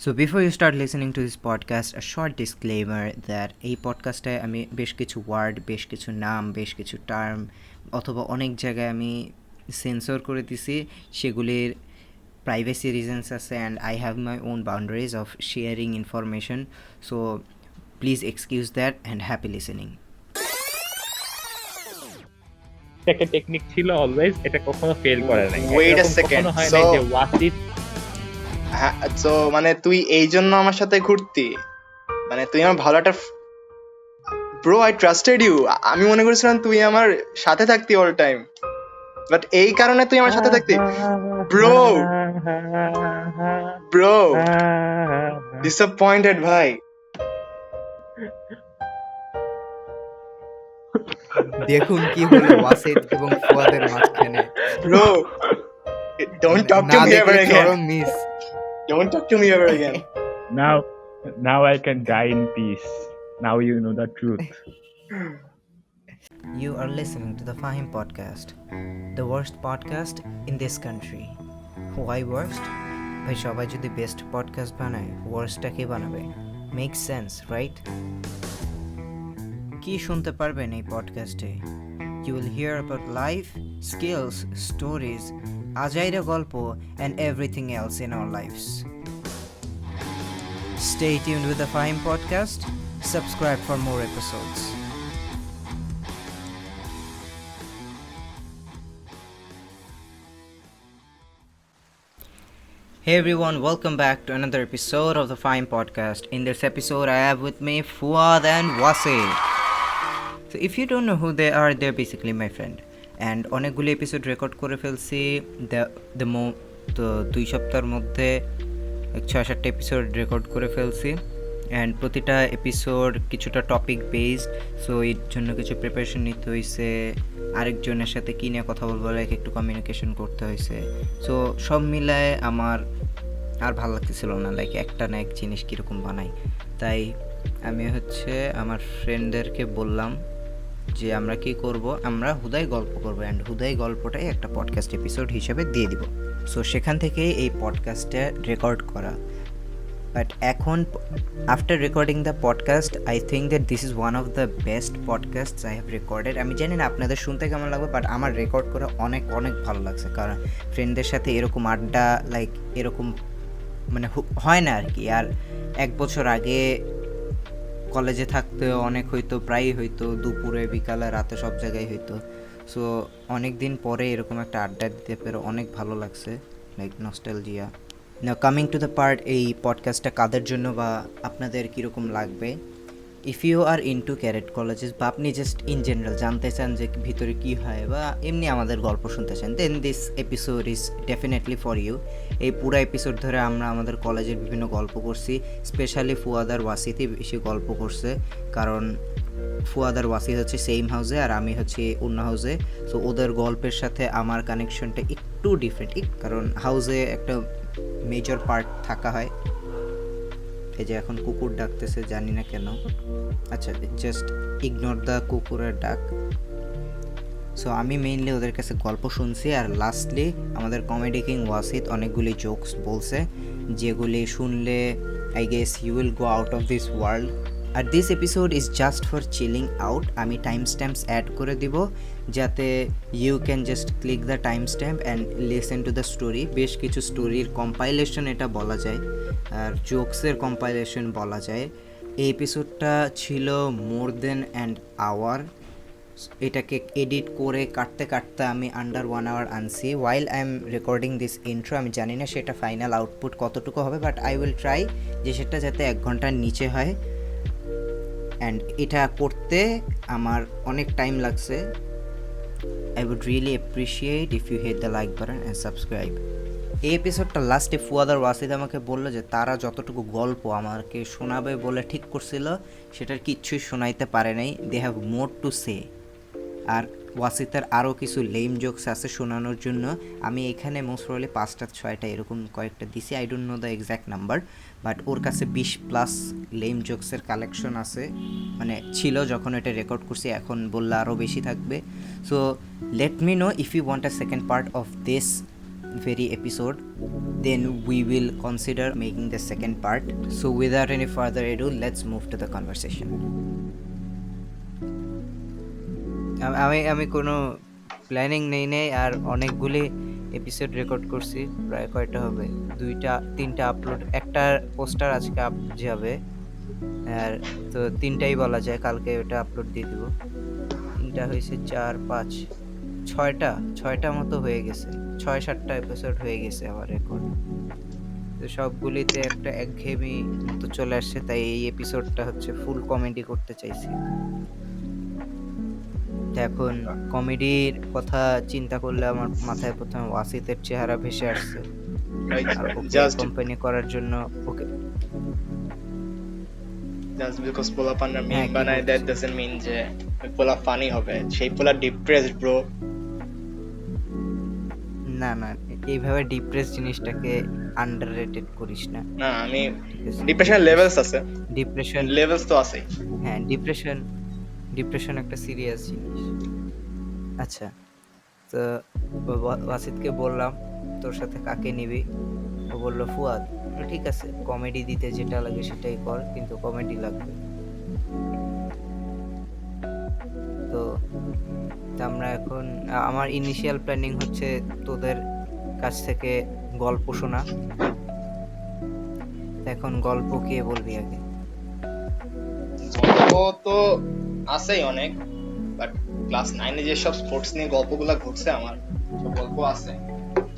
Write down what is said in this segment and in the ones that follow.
So before you start listening to this podcast, a short disclaimer that এই পডকাস্টে আমি বেশ কিছু ওয়ার্ড, বেশ কিছু নাম, বেশ কিছু টার্ম অথবা অনেক জায়গায় আমি সেন্সর করে দিছি, সেগুলির প্রাইভেসি রিজনস আছে and I have my own boundaries of sharing information. So please excuse that and happy listening. একটা টেকনিক ছিল অলওয়েজ, এটা কখনো ফেল করে নাই। ওয়েট আ সেকেন্ড, হয় নাই যে ওয়াসিফ সো মানে তুই এই জন্য আমার সাথে ঘুরতি, মানে তুই আমার ভালো একটা ব্রো, আই ট্রাস্টেড ইউ। আমি মনে করেছিলাম তুই আমার সাথে থাকতি অল টাইম, বাট এই কারণে তুই আমার সাথে থাকতি। ব্রো ব্রো ডিসঅ্যাপয়েন্টেড ভাই। দেখুন কি হলো ওয়াসিদ এবং ফুয়াদের মাঝখানে। Bro don't talk to me ever again, miss don't talk to me ever again. now I can die in peace. Now you know the truth. You are listening to the Fahim podcast, the worst podcast in this country. Why worst? ভাই সবাই যদি best podcast বানায়, ওয়ার্স্টটা কে বানাবে? Make sense, right? কি শুনতে পারবেন এই পডকাস্টে? You will hear about life, skills, stories, আজাইরা গল্প and everything else in our lives. Stay tuned with the Fahim podcast. Subscribe for more episodes. Hey everyone, welcome back to another episode of the Fahim podcast. In this episode, I have with me Fuad and Wasid. So if you don't know who they are, they're basically my friend. And অনেকগুলো episode record করে ফেলছি। তো 2 সপ্তাহের মধ্যে 6-7টা episode record করে ফেলছি। And প্রতিটা episode কিছুটা টপিক বেসড, সো এর জন্য কিছু প্রিপারেশন নিতে হয়েছে, আরেকজনের সাথে কী নিয়ে কথা বলবো লাইক একটু কমিউনিকেশন করতে হয়েছে। সো সব মিলায় আমার আর ভালো লাগতেছিল না, লাইক একটা না এক জিনিস কীরকম বানাই। তাই আমি আমার ফ্রেন্ডদেরকে বললাম যে আমরা কি করব, আমরা হুদাই গল্প করবো অ্যান্ড হুদাই গল্পটাই একটা পডকাস্ট এপিসোড হিসেবে দিয়ে দিব। সো সেখান থেকে এই পডকাস্টে রেকর্ড করা। বাট এখন after recording the podcast I think that this is one of the best podcast I have recorded. আমি জানি না আপনাদের শুনতে কেমন লাগবে, বাট আমার রেকর্ড করে অনেক অনেক ভালো লাগছে। কারণ ফ্রেন্ডদের সাথে এরকম আড্ডা লাইক এরকম মানে হয় না আর কি। আর 1 বছর আগে কলেজে থাকতে অনেক হইতো, প্রায়ই হইতো, দুপুরে বিকালে রাতে সব জায়গায় হইতো। সো অনেক দিন পরে এরকম একটা আড্ডা দিতে পেরে অনেক ভালো লাগছে, like nostalgia. Now coming to the part, এই পডকাস্টটা কাদের জন্য বা আপনাদের কীরকম লাগবে। If you are into carat colleges বা আপনি জাস্ট ইন জেনারেল জানতে চান যে ভিতরে কী হয় বা এমনি আমাদের গল্প শুনতে চান, then this episode is definitely for you. এই পুরো এপিসোড ধরে আমরা আমাদের কলেজের বিভিন্ন গল্প করছি, স্পেশালি ফুয়াদ আর ওয়াসিদই বেশি গল্প করছে। কারণ ফুয়াদ আর ওয়াসিদ হচ্ছে সেম হাউসে আর আমি হচ্ছে অন্য হাউসে। সো ওদের গল্পের সাথে আমার কানেকশনটা একটু ডিফারেন্ট, কারণ হাউসে একটা মেজর পার্ট থাকা হয়। এই যে এখন কুকুর ডাকতেছে, জানি না কেন। আচ্ছা, জাস্ট ইগনোর দ্য কুকুরের ডাক। সো আমি মেইনলি ওদের কাছে গল্প শুনছি, আর লাস্টলি আমাদের কমেডি কিং ওয়াসিদ অনেকগুলি জোকস বলছে যেগুলি শুনলে I guess you will go out of this world. আর this episode is just for chilling out. আমি টাইম স্ট্যাম্পস অ্যাড করে দিব যাতে you can just click the time stamp and listen to the story. বেশ কিছু স্টোরির compilation এটা বলা যায়, আর জোকসের কম্পাইলেশন বলা যায়। এই এপিসোডটা ছিল মোর দেন অ্যান্ড আওয়ার। এটাকে এডিট করে কাটতে কাটতে আমি আন্ডার 1 আওয়ার আনছি while I am recording this intro. আমি জানি না সেটা ফাইনাল আউটপুট কতটুকু হবে, বাট আই উইল ট্রাই যে সেটা যাতে 1 ঘন্টার নিচে হয়। অ্যান্ড এটা করতে আমার অনেক টাইম লাগছে। I would really appreciate if you hit the like button and subscribe. এই এপিসোডটা লাস্টে ফুয়াদ আর ওয়াসিদ আমাকে বললো যে তারা যতটুকু গল্প আমাকে শোনাবে বলে ঠিক করছিল সেটার কিচ্ছুই শোনাইতে পারে নাই। They have more to say. আর ওয়াসিদের আরও কিছু লেম জোকস আছে শোনানোর জন্য। আমি এখানে মোস্ট প্রবাবলি 5টা-6টা এরকম কয়েকটা দিছি, I don't know the exact number, but ওর কাছে 20+ লেম জোকসের কালেকশন আছে, মানে ছিল যখন এটা রেকর্ড করছি, এখন বললে আরও বেশি থাকবে। So let me know if you want a second part of this very episode, then we will consider making the second part. So without any further ado, let's move to the conversation. আমি কোনো planning নেই আর অনেকগুলি episode record করছি, প্রায় কয়টা হবে, 2-3টা upload, একটা poster আজকে আপ যাবে, আর তো 3টাই বলা যায়, কালকে ওটা আপলোড দিয়ে দেবো। 3টা হয়েছে 4-5-6টা মতো হয়ে গেছে, 6-7টা এপিসোড হয়ে গেছে আমার রেকর্ড। তো সবগুলিতে একটা একঘেয়েমি মতো চলে আসছে, তাই এই এপিসোডটা হচ্ছে ফুল কমেডি করতে চাইছি। এখন কমেডির কথা চিন্তা করলে আমার মাথায় প্রথমে ওয়াসিতের চেহারা ভেসে আসছে, আর ওকে কোম্পানি করার জন্য ওকে জাস্ট বিকজ পোলা পান্নার মিম বানায়, দ্যাট ডাজন্ট মিন যে পোলা ফানি হবে। সেই পোলা ডিপ্রেসড ব্রো। না এইভাবে ডিপ্রেস জিনিসটাকে আন্ডাররেটেড করিস না। না, আমি ডিপ্রেশন লেভেলস আছে, ডিপ্রেশন লেভেলস তো আছে। হ্যাঁ, ডিপ্রেশন একটা সিরিয়াস জিনিস। আচ্ছা, তো ওয়াসিদকে বললাম তোর সাথে কাকে নিবি, ও বললো ফুয়াদ। ঠিক আছে, কমেডি দিতে যেটা লাগে সেটাই কর, কিন্তু কমেডি লাগবে। তো আমরা এখন, আমার ইনিশিয়াল প্ল্যানিং হচ্ছে তোদের কাছ থেকে গল্প শোনা। এখন গল্প কে বলবি আগে? গল্প তো আছেই অনেক, বাট ক্লাস 9-এ যেসব স্পোর্টস নিয়ে গল্পগুলো ঘটছে আমার, সব গল্প আছে,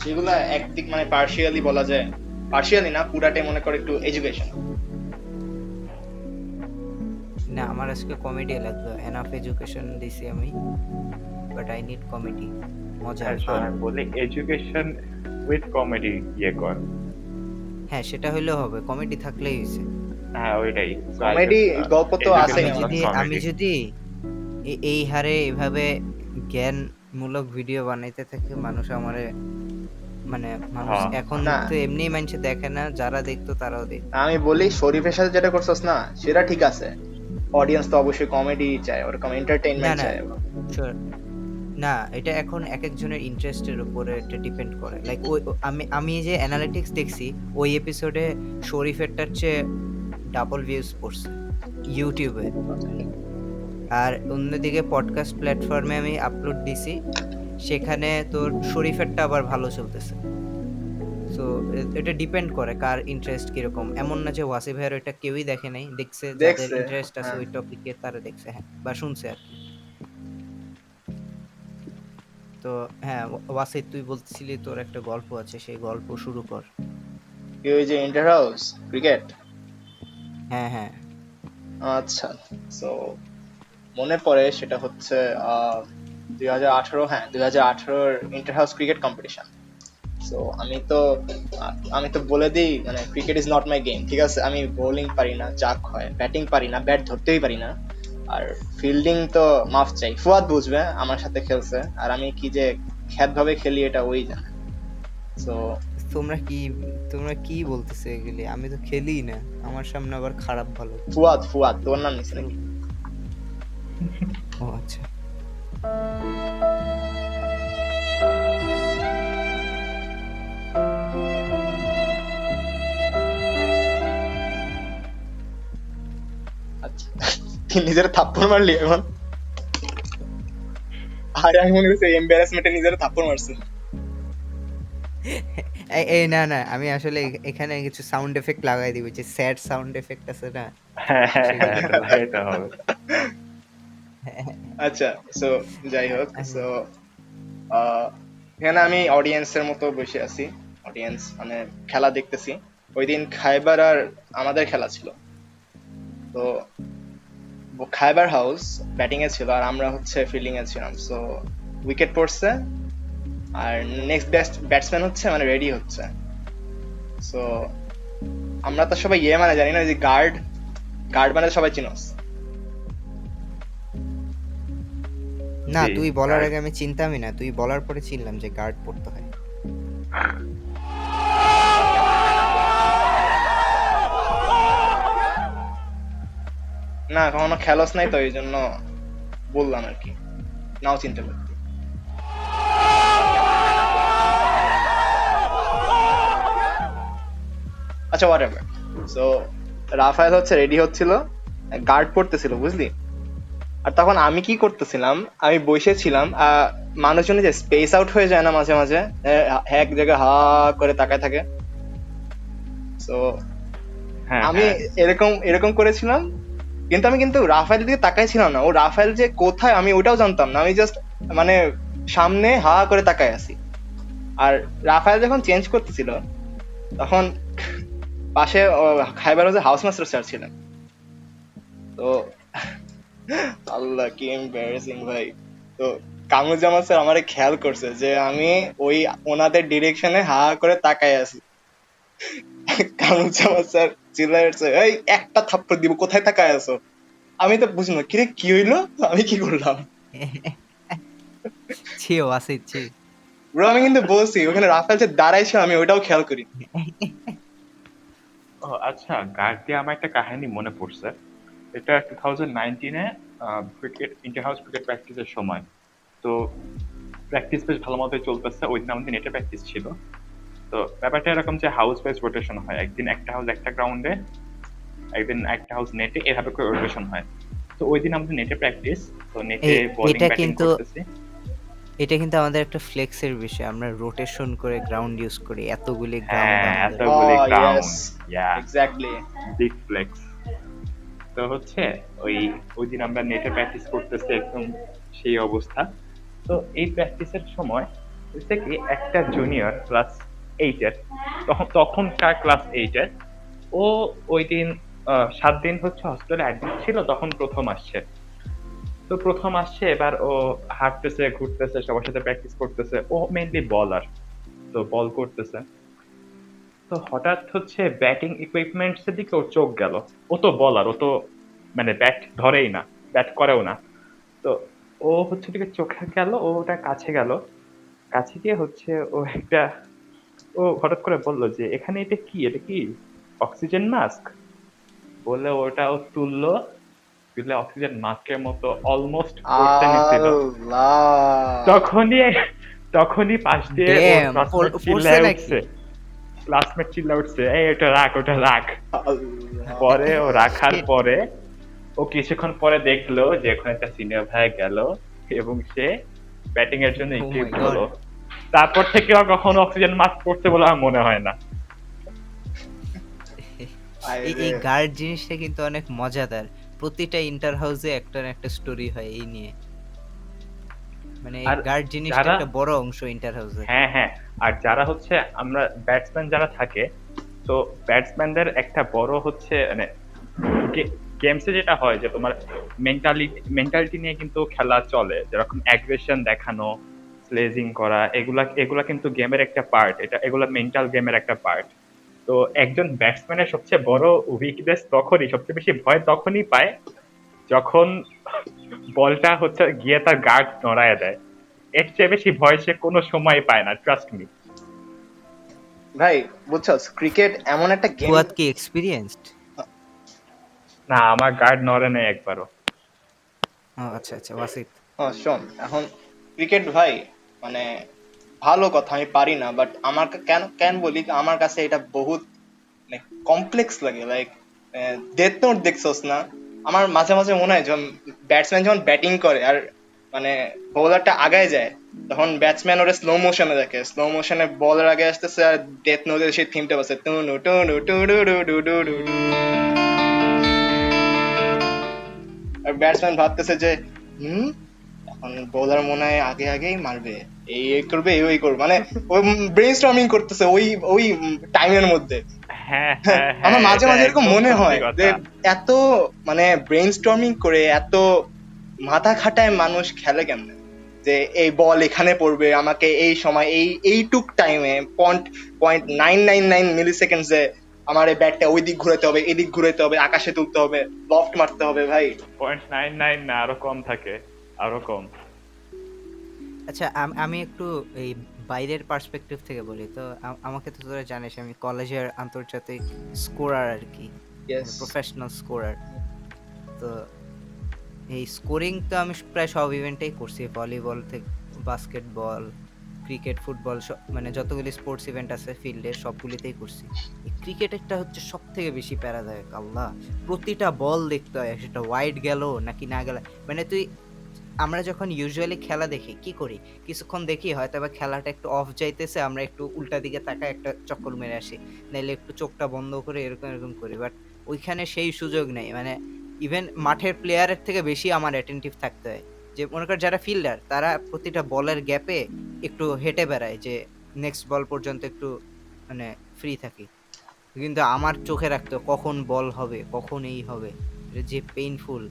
সেগুলো একদিক মানে পার্শিয়ালি বলা যায়, পার্শিয়ালি না, পুরাটাই মনে করে একটু এডুকেশন। না, আমার আজকে কমেডি লাগবে, এনাফ এডুকেশন দিছি আমি, বাট আই নিড কমেডি, মজা আসবে। আমি বলি এডুকেশন উইথ কমেডি কর। হ্যাঁ, সেটা হইলেও হবে, কমেডি থাকলেই হয়েছে। হ্যাঁ, ওইটাই কমেডি গল্প তো আছে। আমি যদি এই হারে এভাবে জ্ঞানমূলক ভিডিও বানাইতে থাকি, মানুষ আমারে মানে মানুষ এখন তো এমনি মানুষ দেখে না, যারা দেখতো তারাও দেখ। আমি বলি শরীফের সাথে যেটা করছস না, সেটা ঠিক আছে, অডিয়েন্স তো অবশ্যই কমেডি চায়, ওরকম এন্টারটেইনমেন্ট চায়। না, এটা এখন এক একজনের ইন্টারেস্টের উপরে এটা ডিপেন্ড করে। লাইক আমি যে অ্যানালিটিক্স দেখছি, ওই এপিসোডে শরীফেরটার চেয়ে ডাবল ভিউজ পড়ছে ইউটিউবে, আর অন্যদিকে পডকাস্ট প্ল্যাটফর্মে আমি আপলোড দিছি, সেখানে তোর শরীফেরটা আবার ভালো চলতেছে। সো এটা ডিপেন্ড করে কার ইন্টারেস্ট কিরকম। এমন না যে ওয়াসি ভাইয়ের ওইটা কেউই দেখে নাই, দেখছে, যাদের ইন্টারেস্ট আছে ওই টপিকে তারা দেখছে, হ্যাঁ, বা শুনছে আর কি। তো হ্যাঁ, ওয়াসি, তুই বলছিলি তোর একটা গল্প আছে, সেই গল্প শুরু কর। ওই যে ইন্টার হাউস ক্রিকেট। হ্যাঁ, আচ্ছা, সো মনে পড়ে সেটা হচ্ছে 2018, হ্যাঁ 2018 inter house cricket competition. So আমি তো বলে দিই, মানে cricket is not my game, ঠিক আছে? আমি বোলিং পারি না, চাক হয়, ব্যাটিং পারি না, ব্যাট ধরতেই পারি না, আর ফিল্ডিং তো মাফ চাই। ফুয়াদ বুঝবে, আমার সাথে খেলছে, আর আমি কি যে খ্যাত ভাবে খেলি এটা ওই জানে। সো তোমরা কি বলতেছো এগুলি? আমি তো খেলি না, আমার সামনে আবার খারাপ ভালো। ফুয়াদ তোর নাম নিস নাকি? ও আচ্ছা, নিজের থাপ্পড় মারলি এখন? আরে আমি মনে করছি এমবারাসমেন্টে নিজের থাপ্পড় মারছে। এই না, আমি আসলে এখানে কিছু সাউন্ড এফেক্ট লাগাই দিব, যে স্যাড সাউন্ড এফেক্ট আছে না। এটা হবে। আচ্ছা, সো যাই হোক, সো এখানে আমি অডিয়েন্সের মতো বসে আছি, অডিয়েন্স মানে খেলা দেখতেছি। ওই দিন খাইবার আর আমাদের খেলা ছিল, তো খাইবার হাউস ব্যাটিং এ ছিল আর আমরা হচ্ছে ফিল্ডিং এ ছিলাম। সো উইকেট পড়ছে আর নেক্সট বেস্ট ব্যাটসম্যান হচ্ছে মানে রেডি হচ্ছে। সো আমরা তো সবাই মানে জানি না, যে গার্ড মানে সবাই চিনোস না? তুই বলার আগে আমি চিনতামই না, তুই বলার পরে চিনলাম যে গার্ড পড়তে হয়। না, কখনো খেলোস নাই তো এই জন্য বললাম আর কি, নাও চিনতে পারতি। আচ্ছা whatever. So রাফায়েল হচ্ছে রেডি হচ্ছিল, গার্ড পড়তেছিল বুঝলি। আর তখন আমি কি করতেছিলাম, আমি বসেছিলাম, মানুষজনের যে স্পেস আউট হয়ে যায় না মাঝে মাঝে, এক জায়গায় হা করে তাকায় থাকে। তো হ্যাঁ আমি হ্যাঁ এরকম এরকম করেছিলাম, কিন্তু আমি কিন্তু রাফায়েলের দিকে তাকাইছিলাম না। ও রাফায়েল যে কোথায় আমি ওটাও জানতাম না, আমি জাস্ট মানে সামনে হা করে তাকায় আছি। আর রাফায়েল যখন চেঞ্জ করতেছিল তখন পাশে খাইবার হাউসে হাউস মাস্টার স্যার ছিলেন। তো আল্লাহ কি এম্বারেসিং ভাই। তো কামরুজ্জামান স্যার আমারে খেয়াল করছে যে আমি ওই ওনাদের ডিরেকশনে হা করে তাকায় আছি। কামরুজ্জামান স্যার চিল্লায় উঠছে, এই একটা থাপ্পড় দিব, কোথায় তাকায় আছো? আমি তো বুঝি না, কিরে কি হইলো, আমি কি করলাম? ছি ওয়াসিদ ছি। ব্রো আমি কিন্তু বলছি ওখানে রাফায়েল যে দাঁড়াইছে আমি ওইটাও খেয়াল করি। ও আচ্ছা, গার্ড দিয়ে আমার একটা কাহিনী মনে পড়ছে। এটা 2019-এ ক্রিকেট ইন্টার হাউস ক্রিকেট প্র্যাকটিসের সময়। তো প্র্যাকটিস বেশ ভালো মতোই চলতেছে, ওই দিন আমাদের নেটে প্র্যাকটিস ছিল। তো ব্যাপারটা এরকম যে হাউস ওয়াইজ রোটেশন হয়, একদিন একটা হাউস একটা গ্রাউন্ডে, একদিন একটা হাউস নেটে, এভাবে করে রোটেশন হয়। তো ওই দিন আমাদের নেটে প্র্যাকটিস, তো নেটে বোলিং এটা ব্যাটিং কিন্তু করতেছি। এটা কিন্তু আমাদের একটা ফ্লেক্সের বিষয়, আমরা রোটেশন করে গ্রাউন্ড ইউজ করি, এতগুলি গ্রাউন্ড হ্যাঁ, আমাদের। এতগুলি Oh, ground, yes. Yeah, exactly. Big flex. তো হচ্ছে ওই দিন আমরা নেটে প্র্যাকটিস করতেছি, একদম সেই অবস্থা। তো এই প্র্যাকটিসের সময় হচ্ছে কি, একটা জুনিয়র ক্লাস 8-এর, তখনকার ক্লাস 8-এর, ও ওই দিন 7 দিন হচ্ছে হসপিটালে অ্যাডমিট ছিল, তখন প্রথম আসছে। তো প্রথম আসছে, এবার ও হাঁটতেছে ঘুরতেছে, সবার সাথে প্র্যাকটিস করতেছে। ও মেইনলি বলার, তো বল করতেছে। তো হঠাৎ হচ্ছে ব্যাটিং ইকুইপমেন্টস এর দিকে ওর চোখ গেল। ও তো বলার, ও তো মানে ব্যাট ধরেই না, ব্যাট করেও না। তো ও হচ্ছে দিকে চোখে গেল, ও ওটা কাছে গেল, কাছে গিয়ে হচ্ছে ও হঠাৎ করে বলল যে, এখানে এটা কি অক্সিজেন মাস্ক? বললে ওটা ও তুললো, তুলে অক্সিজেন মাস্কের মতো অলমোস্ট করতে নিছিল। আল্লাহ। তখনই পাশ দিয়ে ওর Damn, ক্লাসমেট পড়ছে চিল্লায় নাকি? উঠছে, এই ওটা রাখ, ওটা রাখ। আল্লাহ। পরে ও রাখার Shit. পরে ও কিছুক্ষণ পরে দেখলো যে ওখানে একটা সিনিয়র ভাই গেল এবং সে ব্যাটিং এর জন্য Oh my ইকুইপড God. হলো। তারপর থেকে আর কখনো অক্সিজেন মাস্ক পড়তে বলে আমার মনে হয় না। এই গার্ড জিনিসটা কিন্তু অনেক মজাদার, প্রতিটা ইন্টার হাউসে একটা না একটা স্টোরি হয় এই নিয়ে। মানে এই আর গার্ড জিনিসটা যারা- একটা বড় অংশ ইন্টার হাউসে। হ্যাঁ, আর যারা হচ্ছে আমরা ব্যাটসম্যান যারা থাকে, তো ব্যাটসম্যানদের একটা বড় হচ্ছে মানে গেমসে যেটা হয় যে তোমার মেন্টালিটি নিয়ে কিন্তু খেলা চলে, যেরকম অ্যাগ্রেশন দেখানো, স্লেজিং করা, এগুলা কিন্তু গেমের একটা পার্ট, এগুলা মেন্টাল গেমের একটা পার্ট। তো একজন ব্যাটসম্যানের সবচেয়ে বড় উইকনেস সবচেয়ে বেশি ভয় তখনই পায় যখন বলটা হচ্ছে গিয়ে তার গার্ড নড়ায় দেয়। এর চেয়ে বেশি ভয় সে কোনো সময় পায় না, ট্রাস্ট মি। ভাই বুঝছস, ক্রিকেট এমন একটা গেম। ফুয়াদ কি এক্সপেরিয়েন্সড? না, আমার গার্ড নড়ে নেই একবারও। আচ্ছা ওয়াসিদ। শোন, এখন ক্রিকেট ভাই মানে ভালো কথা, আমি পারি না, বাট আমার কেন কেন বলি, আমার কাছে এটা বহুত কমপ্লেক্স লাগে। লাইক ডেথ নোট দেখছস না? আমার মাঝে মাঝে মনে হয় যখন ব্যাটসম্যান যখন ব্যাটিং করে আর মানে বোলারটা আগায় যায়, তখন ব্যাটসম্যান ওরা স্লো মোশনে দেখে, স্লো মোশনে বলার আগে আসতেছে আর ডেথ নোটের সেই থিমটা বাজছে, টুনু টুনু টুডু ডু ডু ডু ডু। আর ব্যাটসম্যান ভাবতেছে যে এখন বোলার মনে হয় আগেই মারবে, এই করবে, এই করবে, মানে ওই ব্রেইনস্টর্মিং করতেছে ওই টাইমের মধ্যে। হ্যাঁ, আমার মাঝে মাঝে এরকম একদম মনে সত্যি হয় কথা। যে এত মানে ব্রেইনস্টর্মিং করে এত মাথা খাটায় মানুষ খেলে কেমনে, যে এই বল এখানে পড়বে, আমাকে এই সময় এইটুক টাইমে 0.999 মিলি সেকেন্ডসে আমার এই ব্যাটটা ওই দিক ঘুরাতে হবে, এদিক ঘুরাতে হবে, আকাশে তুলতে হবে, লফট মারতে হবে। ভাই 0.99 না, আরো কম থাকে, আরো কম। আচ্ছা আমি একটু এই বাইরের পার্সপেক্টিভ থেকে বলি তো। আমাকে তো তোরা জানিস আমি কলেজের আন্তর্জাতিক স্কোরার আর কি, প্রফেশনাল স্কোরার। তো এই স্কোরিং তো আমি প্রায় সব ইভেন্টেই করছি, ভলিবল থেকে বাস্কেটবল, ক্রিকেট ফুটবল মানে যতগুলি স্পোর্টস ইভেন্ট আছে ফিল্ডে সবগুলিতেই করছি। এই ক্রিকেটেরটা হচ্ছে সব থেকে বেশি প্যারাদায়ক। আল্লাহ, প্রতিটা বল দেখতে হয় সেটা ওয়াইড গেল নাকি না গেল। মানে আমরা যখন ইউজুয়ালি খেলা দেখি কি করি, কিছুক্ষণ দেখি হয়তো বা খেলাটা একটু অফ যাইতেছে, আমরা একটু উল্টা দিকে তাকায় একটা চক্কর মেরে আসি, নাইলে একটু চোখটা বন্ধ করে এরকম এরকম করি। বাট ওইখানে সেই সুযোগ নেই। মানে ইভেন মাঠের প্লেয়ারের থেকে বেশি আমার অ্যাটেন্টিভ থাকতে হয়। যে মনে কর যারা ফিল্ডার তারা প্রতিটা বলের গ্যাপে একটু হেঁটে বেড়ায় যে নেক্সট বল পর্যন্ত একটু মানে ফ্রি থাকি, কিন্তু আমার চোখে রাখতে হয় কখন বল হবে, কখন এই হবে। এটা যে পেইনফুল।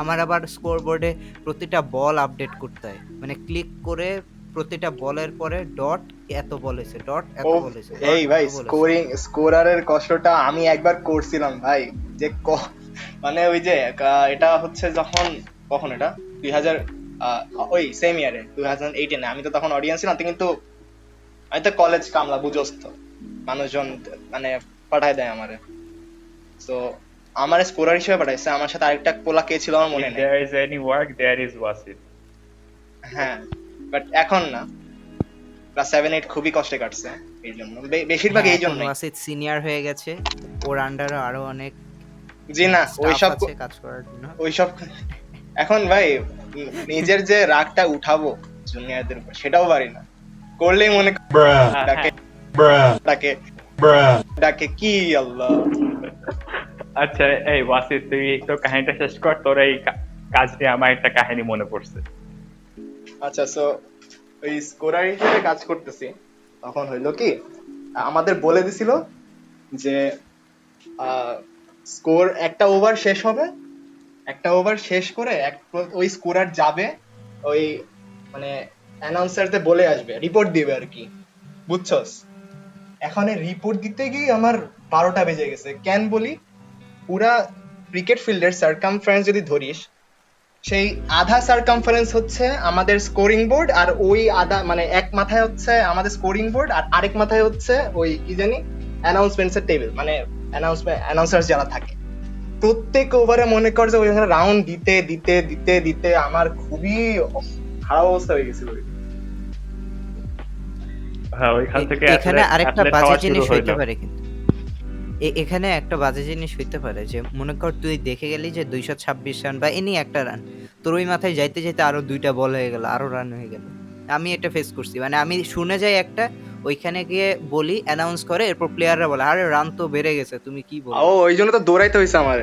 আমার আবার স্কোর বোর্ডে প্রতিটা বল আপডেট করতে হয়, মানে ক্লিক করে প্রতিটা বলের পরে ডট এত বল হয়েছে, ডট এত ও বল হয়েছে, এই ডট ভাই, এত বল হয়েছে। স্কোরারের কষ্টটা আমি একবার করছিলাম ভাই। যে মানে ওই যে এটা হচ্ছে যখন, কখন এটা 2000 ওই সেম ইয়ারে 2018 আমি তো তখন অডিয়েন্স ছিলাম, কিন্তু আমি তো কলেজ কামলা বুঝোস তো, মানুষজন মানে পাঠায় দেয় আমারে। তো আমার স্কোরার হিসেবে পাঠাইছে, আমার সাথে আরেকটা পোলা কে ছিল আমার মনে If নেই। there is any work, there is Wasit. হ্যাঁ, বাট এখন না, ক্লাস 7-8 খুবই কষ্টে কাটছে এই জন্য, বেশিরভাগ হ্যাঁ, এই এখন জন্যই। ওয়াসিদ সিনিয়র হয়ে গেছে, ওর আন্ডারে আরো অনেক জি না, স্টাফ ওইসব আছে কাজ করার জন্য। ওইসব এখন ভাই নিজের যে রাগটা উঠাবো জুনিয়রদের উপর সেটাও পারি না, করলেই মনে ডাকে ডাকে ডাকে কি আল্লাহ। আচ্ছা এই ওয়াসিদ, তুই তো কাহিনীটা শেষ কর, তোর এই কাজ নিয়ে আমার একটা কাহিনী মনে পড়ছে। আচ্ছা, সো ওই স্কোরার হিসেবে কাজ করতেছি, তখন হইলো কি আমাদের বলে দিছিল যে স্কোর একটা ওভার শেষ হবে, একটা ওভার শেষ করে ওই স্কোরার যাবে ওই মানে অ্যানাউন্সারতে বলে আসবে, রিপোর্ট দিবে আর কি, বুঝছস। এখন রিপোর্ট দিতে গিয়ে আমার 12টা বেজে গেছে। কেন বলি, পুরা ক্রিকেট ফিল্ডের সার্কামফারেন্স যদি ধরিস, সেই আধা সার্কামফারেন্স হচ্ছে আমাদের স্কোরিং বোর্ড, আর ওই আধা মানে এক মাথায় হচ্ছে আমাদের স্কোরিং বোর্ড, আর আরেক মাথায় হচ্ছে ওই কি জানি অ্যানাউন্সমেন্টস এর টেবিল, মানে অ্যানাউন্সার যারা থাকে। প্রত্যেক ওভারে মনে কর যে ওইখানে রাউন্ড দিতে দিতে দিতে দিতে আমার খুবই খারাপ অবস্থা হয়ে গেছিল। হ্যাঁ, ওইখান থেকে এখানে আরেকটা athlete বাজে হওয়া শুরু জিনিস হইতে হইলো। পারে কিন্তু এখানে একটা বাজে জিনিস হইতে পারে যে মনে কর তুই দেখে গেলি যে 226 রান বা এনি একটা রান, তোর ওই মাথায় যাইতে যাইতে আরো 2টা বল হয়ে গেল, আরো রান হয়ে গেল। আমি এটা ফেস করছি, মানে আমি শুনে যাই একটা, ওইখানে গিয়ে বলি, অ্যানাউন্স করে, এরপর প্লেয়াররা বলে আরে রান তো বেড়ে গেছে, তুমি কি বলো। ও ওই জন্য তো দৌড়াইতে হয়েছে আমার,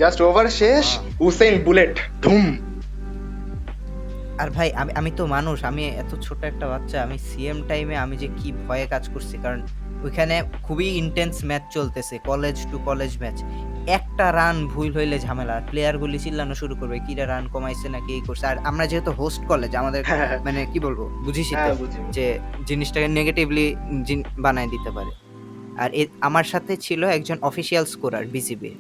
জাস্ট ওভার শেষ, হুসেইন বুলেট ধুম। আর ভাই আমি তো মানুষ, আমি এত ছোট একটা বাচ্চা, আমি সিএম টাইমে আমি যে কি ভয়ে কাজ করছি, কারণ ওইখানে খুবই ইন্টেন্স ম্যাচ চলতেছে, কলেজ টু কলেজ ম্যাচ। একটা রান ভুল হইলে ঝামেলা, প্লেয়ারগুলি চিল্লানো শুরু করবে কিরা রান কমাইছে নাকি এই করছে। আর আমরা যেহেতু হোস্ট কলেজ, আমাদের মানে কি বলবো বুঝিসই তো, যে জিনিসটাকে নেগেটিভলি বানায় দিতে পারে। আর আমার সাথে ছিল একজন অফিসিয়াল স্কোরার বিসিবি,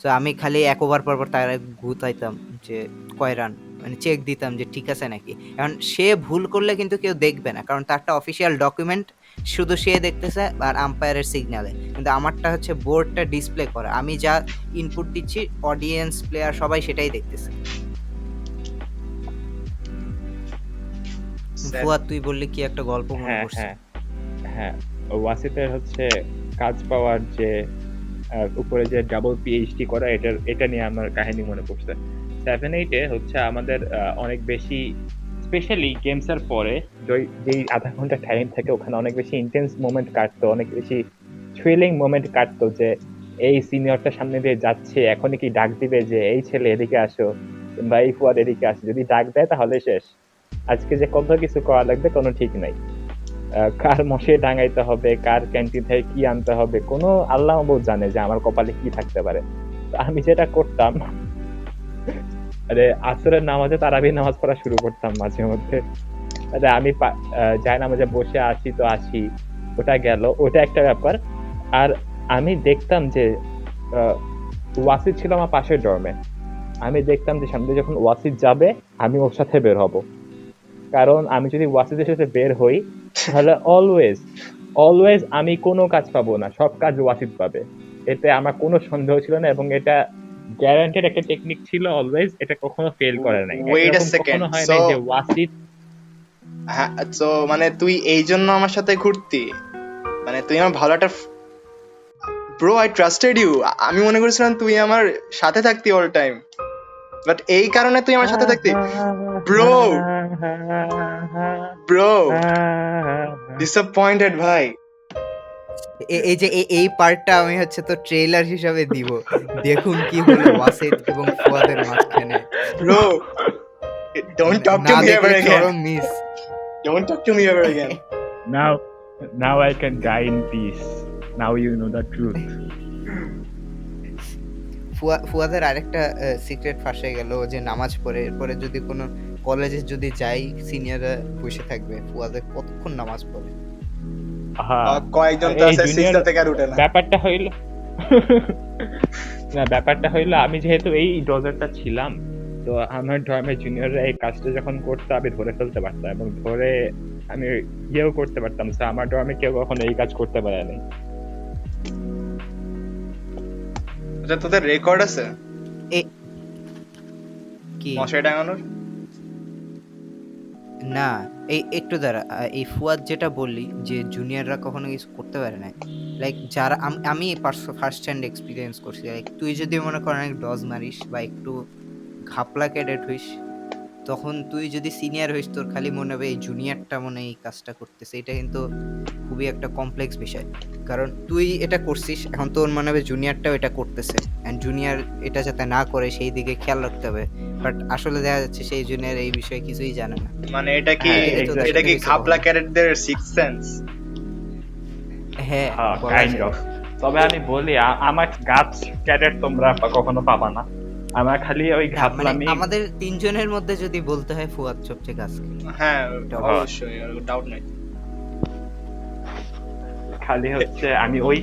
তো আমি খালি এক ওভার পর পর তার গুতাইতাম যে কয় রান, মানে চেক দিতাম যে ঠিক আছে নাকি। কারণ সে ভুল করলে কিন্তু কেউ দেখবে না, কারণ তারটা অফিসিয়াল ডকুমেন্ট, শুধু সে দেখতেছে আর আম্পায়ারের সিগন্যালে। কিন্তু আমারটা হচ্ছে বোর্ডটা ডিসপ্লে করা, আমি যা ইনপুট দিচ্ছি অডিয়েন্স প্লেয়ার সবাই সেটাই দেখতেছে। ফুয়াদ, তুই বললি কি একটা গল্প মনে হ্যাঁ পড়ছে? হ্যাঁ হ্যাঁ, ওয়াসিতের হচ্ছে কাজ পাওয়ার যে উপরে যে ডাবল পিএইচডি করা, এটা নিয়ে আমার কাহিনী মনে পড়ছে। 7-8-এ হচ্ছে আমাদের অনেক বেশি, স্পেশালি গেমস এর পরে যেই আধা ঘন্টা টাইম থাকে, ওখানে অনেক বেশি ইন্টেন্স মোমেন্ট কাটতো, অনেক বেশি থ্রিলিং মোমেন্ট কাটতো, যে এই সিনিয়রটা সামনে দিয়ে যাচ্ছে, এখনই কি ডাক দিবে যে এই ছেলে এদিকে আসো, বা এই ফুয়াদ এদিকে আসো। যদি ডাক দেয় তাহলে শেষ। আজকে যে কত কিছু করা লাগবে কোনো ঠিক নাই, কার মশে ডাঙাইতে হবে, কার ক্যান্টিন থেকে কি আনতে হবে, কোনো আল্লাহ বহুত জানে যে আমার কপালে কি থাকতে পারে। তো আমি যেটা করতাম, আসরের নামাজে তারাবি নামাজ পড়া শুরু করতাম মাঝে মধ্যে। আমি যাই নামাজে বসে আছি তো আছি, ওটা গেল, ওটা একটা ব্যাপার। আর আমি দেখতাম যে ওয়াসিদ ছিল আমার পাশের ডর্মে, আমি দেখতাম যে সামনে যখন ওয়াসিদ যাবে আমি ওর সাথে বের হব, কারণ আমি যদি ওয়াসিদের সাথে বের হই তাহলে অলওয়েজ আমি কোনো কাজ পাবো না, সব কাজ ওয়াসিদ পাবে। এতে আমার কোনো সন্দেহ ছিল না, এবং এটা গ্যারান্টেড একটা টেকনিক ছিল অলওয়েজ, এটা কখনো ফেল করে নাই। ওয়েট আ এরকম সেকেন্ড, কখনো হয় নাই যে ওয়াসিদ হ্যাঁ, তো মানে তুই এই জন্য আমার সাথে ঘুরতি, মানে তুই আমার ভালো একটা ব্রো, আই ট্রাস্টেড ইউ। আমি মনে করেছিলাম তুই আমার সাথে থাকতি অল টাইম, বাট এই কারণে তুই আমার সাথে থাকতি। ব্রো ব্রো ডিসঅ্যাপয়েন্টেড ভাই। এই যে এই পার্টটা আমি হচ্ছে তো ট্রেলার হিসাবে দিব, দেখুন কি হলো ওয়াসিদ এবং ফুয়াদের মাঝখানে। ব্রো ডোন্ট টক টু না মি এভার দেখলে अगेन, চরম miss. Don't talk to me ever again. Now I can die in peace. Now you know the truth. ফুয়াদের আরেকটা সিক্রেট ফাঁস হয়ে গেল, যে নামাজ পড়ে এরপরে যদি কোনো কলেজে যদি যাই সিনিয়ররা বসে থাকবে, ফুয়াদের কতক্ষণ নামাজ পড়ে। কয়েকজন তো আছে সিক্সটা থেকে আর উঠে না। ব্যাপারটা হইলো আমি যেহেতু এই ডোজারটা ছিলাম, তো আমার ডর্মের জুনিয়ররা এই কাজটা যখন করতো আমি ধরে ফেলতে পারতাম এবং ধরে আমি ইয়েও করতে পারতাম। আমার ডর্মে কেউ কখনো এই কাজ করতে পারে নাই। আচ্ছা, তোদের রেকর্ড আছে কি মশাই টাঙানোর? না, এই একটু দাঁড়া, এই ফুয়াদ যেটা বললি যে জুনিয়ররা কখনো কিছু করতে পারে না, লাইক যারা আমি ফার্স্ট হ্যান্ড এক্সপিরিয়েন্স করছি, লাইক তুই যদি মনে কর অনেক ডজ মারিস বা একটু ঘাপলা ক্যাডেট হইস, তখন তুই যদি সিনিয়র হইস তোর খালি মনে হবে এই জুনিয়রটা মনে এই কাজটা করতেছে। এটা কিন্তু খুবই একটা কমপ্লেক্স বিষয়, কারণ তুই এটা করছিস, এখন তোর মনে হবে জুনিয়রটাও এটা করতেছে, অ্যান্ড জুনিয়র এটা যাতে না করে সেই দিকে খেয়াল রাখতে হবে, বাট আসলে দেখা যাচ্ছে সেই জুনিয়র এই বিষয়ে কিছুই জানে না। মানে এটা কি exactly. এটা কি খাপলা ক্যারেটদের সিক্স সেন্স? হ্যাঁ, বলা কাইন্ড যায়। অফ। তবে আমি বলি আমার গাছ ক্যাডেট তোমরা কখনো পাবা না। আমার খালি ওই মানে ঘাপলামি। আমাদের তিনজনের মধ্যে যদি বলতে হয় ফুয়াদ সবচেয়ে কাজ। হ্যাঁ অবশ্যই, ডাউট নাই। খালি হচ্ছে আমি ওই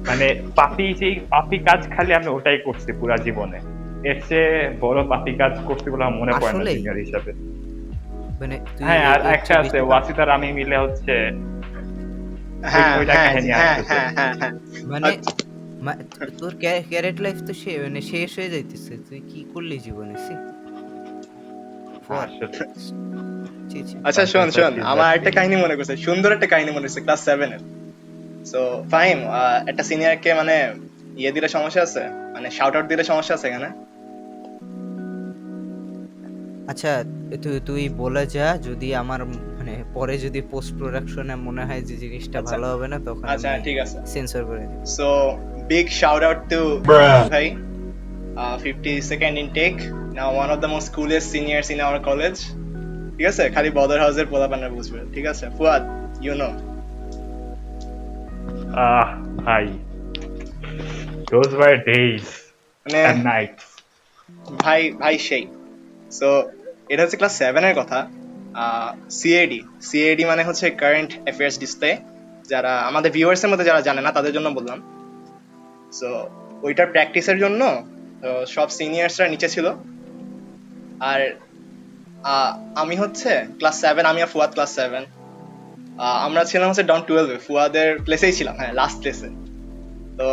মানে পাপি কাজ খালি আমি ওটাই করছি পুরা জীবনে। এর চেয়ে বড় পাপি কাজ করতে বলে আমার মনে পড়ে না আসলেই? সিনিয়র হিসাবে। মানে তুই হ্যাঁ, আর এর একটা চেয়ে আছে বেশি ওয়াসিদ আর আমি মিলে হচ্ছে হ্যাঁ ওইটা হ্যাঁ কাহিনী হ্যাঁ আসতেছে। হ্যাঁ হ্যাঁ হ্যাঁ। মানে তোর ক্যারেট লাইফ তো মানে শেষ হয়ে যাইতেছে, তুই কি করলি জীবনে? আসলে। আচ্ছা শোন, আমার একটা কাহিনী মনে করছে, সুন্দর একটা কাহিনী মনে করছে ক্লাস 7 এর। সো ফাইন, একটা সিনিয়রকে মানে ইয়ে দিলে সমস্যা আছে, মানে শাউট আউট দিলে সমস্যা আছে এখানে? আচ্ছা, তুই বলে যা, যদি আমার মানে পরে যদি পোস্ট প্রোডাকশনে মনে হয় যে জিনিসটা আচ্ছা। ভালো হবে না তখন আচ্ছা ঠিক আছে। সেন্সর করে দিব। So big shout out to Bhai, 52nd intake, now one of the most coolest seniors in our college. ঠিক আছে, খালি বদর হাউসের পোলাপানা বুঝবে। ঠিক আছে ফুয়াদ, you know. ভাই, those were days মানে and nights. ভাই সেই। সো এটা হচ্ছে ক্লাস 7 এর কথা। সিএডি মানে হচ্ছে কারেন্ট অ্যাফেয়ার্স ডিসপ্লে, যারা আমাদের ভিউয়ার্স এর মধ্যে যারা জানে না তাদের জন্য বললাম। সো ওইটার প্র্যাকটিসের জন্য সব সিনিয়রসরা নিচে ছিল, আর আমি হচ্ছে ক্লাস 7, আমি আর ফুয়াদ ক্লাস 7, আমরা ছিলাম হচ্ছে ডাউন 12 ফুয়াদের প্লেসেই ছিলাম, হ্যাঁ লাস্ট প্লেসে। তো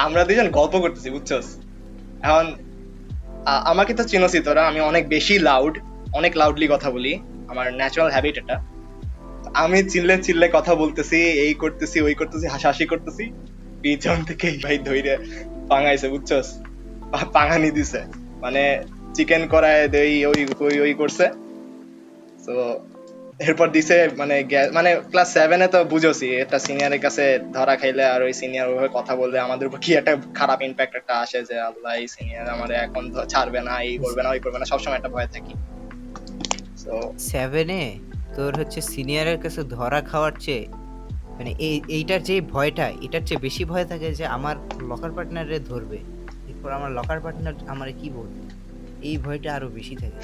আমরা দুজন গল্প করতেছি বুঝছস। এখন আমাকে তো চিনোসি তোরা, আমি অনেক বেশি অনেক লাউডলি কথা বলি, আমার ন্যাচারাল হ্যাবিট এটা। আমি চিল্লে কথা বলতেছি, এই করতেছি ওই করতেছি, হাসাহাসি করতেছি, পিছন থেকে ভাই ধইরে পাঙাইছে বুঝছস, পাঙানি দিছে, মানে চিকেন করায় দেই ওই করছে। তো এরপর দিছে মানে ক্লাস 7 এ তো বুঝোসি, একটা সিনিয়রের কাছে ধরা খাইলে আর ওই সিনিয়র ওইভাবে কথা বললে আমাদের উপর কি একটা খারাপ ইম্প্যাক্ট একটা আসে, যে আল্লাহ এই সিনিয়র আমারে এখন ছাড়বে না, এই করবে না ওই করবে না, সবসময় একটা ভয় থাকি। তো 7 এ তোর হচ্ছে সিনিয়রের কাছে ধরা খাওয়ার চেয়ে মানে এইটার যে ভয়টা, এটার চেয়ে বেশি ভয় থাকে যে আমার লকার পার্টনারে ধরবে, এরপর আমার লকার পার্টনার আমারে কি বলবে, এই ভয়টা আরো বেশি থাকে।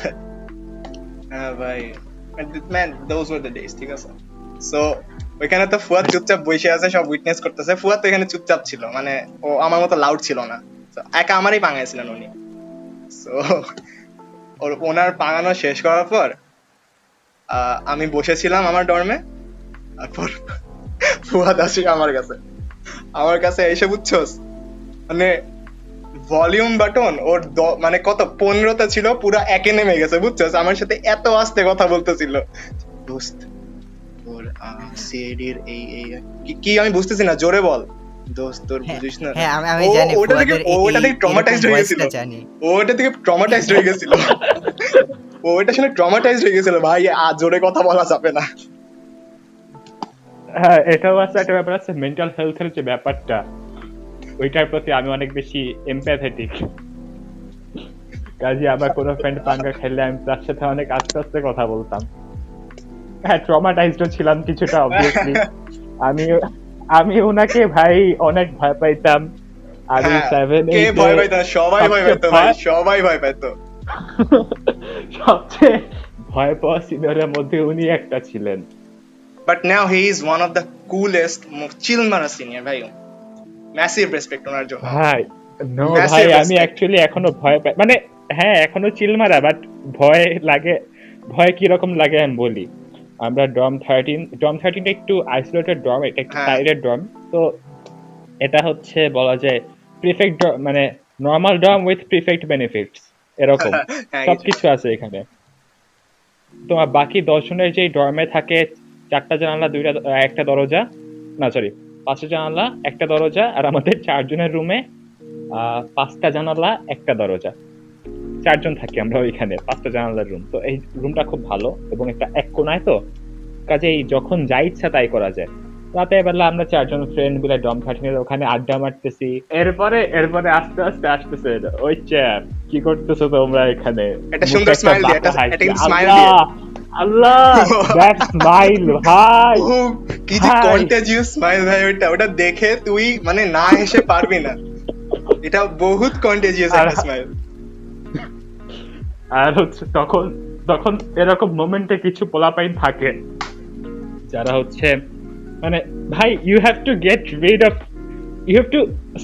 হ্যাঁ ভাই, man those were the days, ঠিক আছে। সো ওইখানে তো ফুয়াদ চুপচাপ বসে আছে, সব উইটনেস করতেছে। ফুয়াদ তো এখানে চুপচাপ ছিল, মানে ও আমার মতো লাউড ছিল না, একা আমারই পাঙাইছিলেন উনি। সো ওনার পাঙানো শেষ করার পর আমি বসেছিলাম আমার ডর্মে, তারপর ফুয়াদ আসে আমার কাছে এসে বুঝছস, মানে ভলিউম বাটন ওর মানে কত 15টা ছিল, পুরো একে নেমে গেছে বুঝছস, আমার সাথে এত আস্তে কথা বলতেছিল, দোস্ত সিআইডির এই কি আমি বুঝতেছি না, জোরে বল দোস্ত, তোর হ্যাঁ বুঝিস না। হ্যাঁ, আমি ও জানি ওটা থেকে ফুয়াদের ওটা থেকে ট্রমাটাইজড হয়ে গেছিল, ভয়েসটা জানি। ওটা থেকে ট্রমাটাইজড হয়ে গেছিল, ওটা শুনে ট্রমাটাইজড হয়ে গেছিল ভাই, আর জোরে কথা বলা যাবে না। হ্যাঁ, এটাও আছে একটা ব্যাপার আছে, মেন্টাল হেলথের যে ব্যাপারটা ওইটার প্রতি আমি অনেক বেশি এমপ্যাথেটিক। কাজে আমার কোনো ফ্রেন্ড পাঙ্গা খেললে আমি তার সাথে অনেক আস্তে আস্তে কথা বলতাম। হ্যাঁ, ট্রমাটাইজড ছিলাম কিছুটা অবভিয়াসলি। আমি আমি ওনাকে ভাই অনেক ভয় পাইতাম। আমি হ্যাঁ, 7 কে 8 ভয় পাইতো? সবাই ভয় পাইতো ভাই, সবাই ভয় পাইতো। সবচেয়ে ভয় পাওয়া সিনিয়রের মধ্যে উনি একটা ছিলেন। But now he is one of the coolest, most chill mana senior ভাই। Massive respect ওনার জন্য। ভাই নো Massive ভাই, আমি respect. অ্যাকচুয়ালি এখনো ভয় পাই, মানে হ্যাঁ এখনো চিল মারা, বাট ভয় লাগে। ভয় কি রকম লাগে আমি বলি। আমরা ডর্ম 13টা একটু আইসোলেটেড ডর্ম, এটা একটু হ্যাঁ। Sided dorm. তো এটা হচ্ছে বলা যায় প্রিফেক্ট, মানে normal dorm with prefect benefits এরকম হ্যাঁ, সবকিছু আছে এখানে। তোমার বাকি 10 জনের যেই ডর্মে থাকে 4টা জানালা, একটা দরজা, না সরি 5টা জানালা, একটা দরজা, আর আমাদের 4 জনের রুমে 5টা জানালা, একটা দরজা, 4 জন থাকি আমরা ওইখানে, 5টা জানালার রুম। তো এই রুমটা খুব ভালো এবং একটা এক কোনায়, তো কাজেই যখন যা ইচ্ছা তাই করা যায়। রাতের বেলা আমরা 4 জন ফ্রেন্ড মিলে ডর্ম 13 ওখানে আড্ডা মারতেছি। এরপরে আস্তে আস্তে আসতেছে ওই চ্যাপ, কি করতেছো তোমরা এখানে? একটা সুন্দর মুখে smile দিয়ে, বাঁকা হাসি। একটা smile Allah, Allah, that smile ভাই, ও কি যে ভাই। কন্টাজিয়াস স্মাইল ভাই, ওটা দেখে তুই মানে না হেসে পারবি না। এটা বহুত কন্টাজিয়াস একটা স্মাইল। আর হচ্ছে তখন এরকম মোমেন্টে কিছু পোলাপাইন থাকে যারা হচ্ছে মানে ভাই you have to get rid of, you have to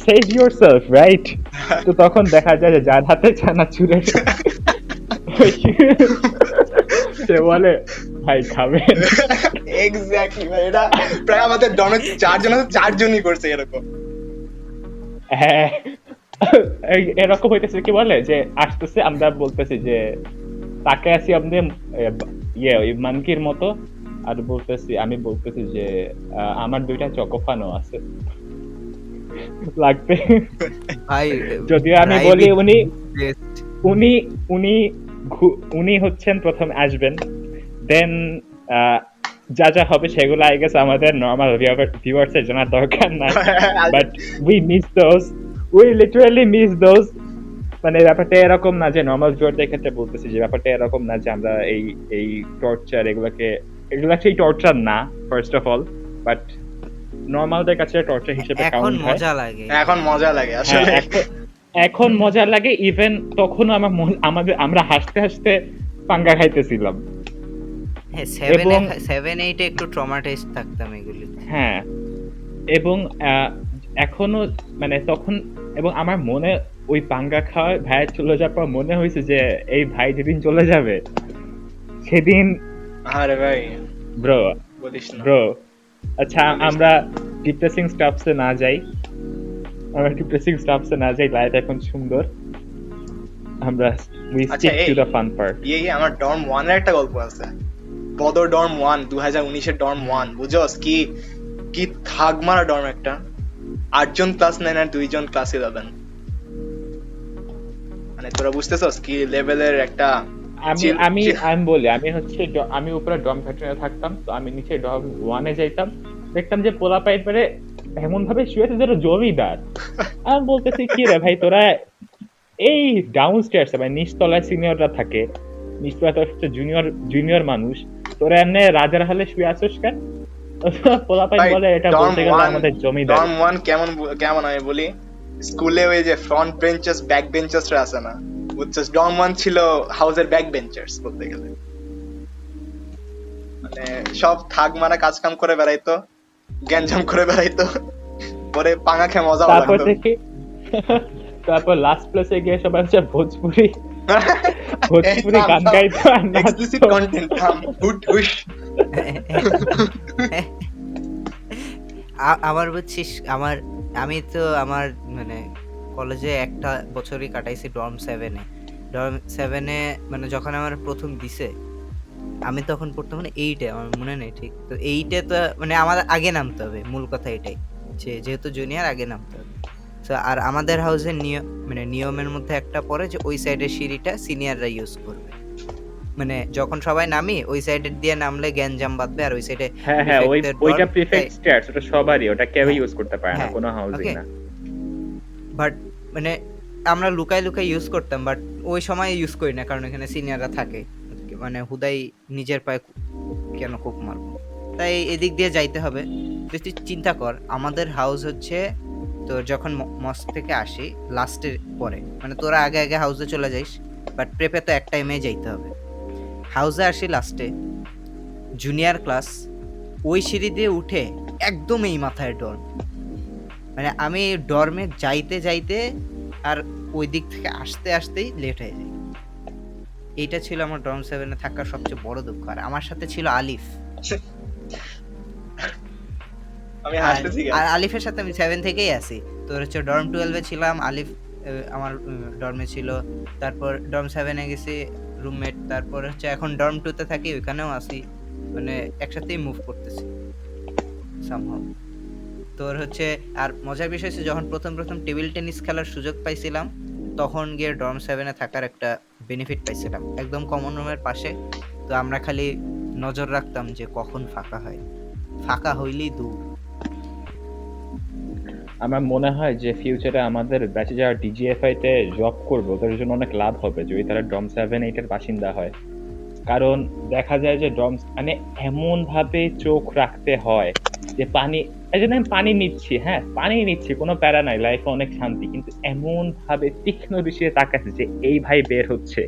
save yourself, right? তো তখন দেখা যায় যে যার হাতে চানাচুরের সে বলে ভাই খাবেন। এক্স্যাক্টলি ভাই, এটা প্রায় আমাদের ডমে 4 জন আছে, 4 জনই করছে এরকম। হ্যাঁ, এরকম হইতেছে, কি বলে যে আসতেছে, আমরা বলতেছি যে তাকে আসি আমাদের ওই মানকির মতো, আর আমি বলতেছি যে আমার 2টা চকোফানো আছে লাগবে। ভাই যদিও আমি বলি উনি হচ্ছেন প্রথম আসবেন, দেন যা যা হবে সেগুলো আই গেস আমাদের নরমাল ভিউয়ার্স এর জানার দরকার নাই, but we miss those, we literally miss those. মানে ব্যাপারটা এরকম না যে নরমাল ভিউয়ারদের ক্ষেত্রে বলতেছি, যে ব্যাপারটা এরকম না যে আমরা এই টর্চার এগুলো সেই টর্চার না, ফার্স্ট অফ অল, বাট নরমালদের কাছে টর্চার হিসেবে এখন কাউন্ট হয়। মজা লাগে, এখন মজা লাগে আসলে। এখন মজা লাগে, ইভেন তখনও আমরা হাসতে হাসতে পাঙ্গা খাইতেছিলাম। হ্যাঁ, এবং 7-8 একটু ট্রমাটাইজ থাকতাম এগুলি। হ্যাঁ, এবং এখনো মানে তখন, এবং আমার মনে ওই পাঙ্গা খাওয়া ভাই চলে যাওয়ার পর মনে হয়েছে যে এই ভাই যেদিন চলে যাবে সেদিন, আরে ভাই ব্রো বলিস না। ব্রো, আচ্ছা আমরা ডিপ্রেসিং স্টাফসে না যাই, লাইফ এখন সুন্দর, আমরা we stick to the fun part. আমার ডর্ম 1 এর একটা গল্প আছে, বদর ডর্ম 1, 2019 এর ডর্ম 1, বুঝছস কি থাক মারা ডর্ম একটা, 8 জন ক্লাস 9 আর 2 জন ক্লাস 11, মানে তোরা বুঝতেছস কি লেভেলের একটা। আমি বলি, আমি উপরে ডর্ম 13 এ থাকতাম, তো আমি নিচে ডর্ম 1 এ যাইতাম, দেখতাম যে পোলা পাইট পরে এমন ভাবে শুয়েছে যেন জমিদার। আমি বলতেছি কি রে ভাই, তোরা এই ডাউন স্টেয়ার্স মানে নিচতলায় সিনিয়ররা থাকে, নিচতলায় হচ্ছে জুনিয়র মানুষ, তোরা এমনি রাজার হালে শুয়ে আছিস কেন? পোলা পাইট বলে এটা বলতে গেলে আমাদের জমিদার। ডর্ম 1 কেমন আমি বলি, স্কুলে ওই যে ফ্রন্ট বেঞ্চার্স ব্যাক বেঞ্চার্সরা আছে না, বুঝছস, ডর্ম 1 ছিল হাউসের ব্যাক বেঞ্চার্স বলতে গেলে, মানে সব থাক মারা কাজ কাম করে বেড়াইতো, গ্যাঞ্জাম করে বেড়াইতো, পরে পাঙা খেয়ে মজা লাগতো। তারপর লাস্ট প্লেসে গিয়ে সবাই হচ্ছে ভোজপুরি গান গাইতো আর এক্সপ্লিসিট কন্টেন্ট, হুট হুশ। আবার বুঝছিস, আমি তো আমার মানে কলেজে একটা বছরই কাটাইছি ডর্ম 7-এ। ডর্ম 7-এ মানে যখন আমার প্রথম দিছে, আমি তখন পড়তাম মানে 8-এ, আমার মনে নেই ঠিক। তো 8-এ তো মানে আমাদের আগে নামতে হবে, মূল কথা এটাই যে যেহেতু জুনিয়র আগে নামতে হবে। তো আর আমাদের হাউসের মানে নিয়মের মধ্যে একটা পড়ে যে ওই সাইডের সিঁড়িটা সিনিয়ররা ইউজ করবে। মানে যখন সবাই নামি ওই সাইডের দিয়ে নামলে গ্যাঞ্জাম বাঁধবে, আর ওই সাইডে হ্যাঁ হ্যাঁ, ওইটা প্রিফেক্ট স্ট্যাটস, ওটা সবারই, ওটা কেউ হ্যাঁ, ইউজ করতে পারে না, হ্যাঁ, কোনো হাউজিং ওকে। না। বাট মানে আমরা লুকাই লুকাই ইউজ করতাম, বাট ওই সময় ইউজ করি না কারণ এখানে সিনিয়ররা থাকে, মানে হুদাই নিজের পায়ে কেন কোপ মারবো, তাই এদিক দিয়ে যাইতে হবে। তুই তুই চিন্তা কর, আমাদের হাউস হচ্ছে তোর যখন মস্ক থেকে আসি লাস্টের পরে, মানে তোরা আগে আগে হাউসে চলে যাইস, বাট প্রেপে তো এক টাইমে যাইতে হবে। হাউসে আসি লাস্টে, জুনিয়র ক্লাস, ওই সিঁড়ি দিয়ে উঠে একদম এই মাথায় ডর্ম, মানে আমি ডর্মে যাইতে যাইতে আর ওই দিক থেকে আসতে আসতেই লেট হয়ে যায়। এইটা ছিল আমার ডর্ম 7-এ থাকার সবচেয়ে বড় দুঃখ। আর আমার সাথে ছিল আলিফ, আমি হাসতেছি কেন? আর আলিফের সাথে আমি 7 থেকেই আছি। তোর হচ্ছে ডর্ম 12-এ ছিলাম, আলিফ আমার ডর্মে ছিল, তারপর ডর্ম 7-এ গেছি রুমমেট, তারপর হচ্ছে এখন ডর্ম 2-তে থাকি, ওইখানেও আছি, মানে একসাথেই মুভ করতেছি সামহাউ। তোর হচ্ছে আর মজার বিষয় হচ্ছে যখন প্রথম টেবিল টেনিস খেলার সুযোগ পাইছিলাম, তখন গিয়ে ডর্ম 7-এ থাকার একটা বেনিফিট পাইছিলাম, একদম কমন রুমের পাশে। তো আমরা খালি নজর রাখতাম যে কখন ফাঁকা হয়, ফাঁকা হইলেই দূর। আমার মনে হয় যে ফিউচারে আমাদের ব্যাচে যারা ডিজিএফআই তে জব করবে ওদের জন্য অনেক লাভ হবে যদি তারা ডর্ম 7-8 এর বাসিন্দা হয়। কারণ দেখা যায় যে ডর্ম মানে এমন ভাবে চোখ রাখতে হয় যে পানি, এই জন্য আমি পানি নিচ্ছি, হ্যাঁ পানি নিচ্ছি, কোনো প্যারা নাই, লাইফে অনেক শান্তি, কিন্তু এমন ভাবে তীক্ষ্ণ দৃষ্টিতে তাকাচ্ছে যে এই ভাই বের হচ্ছে,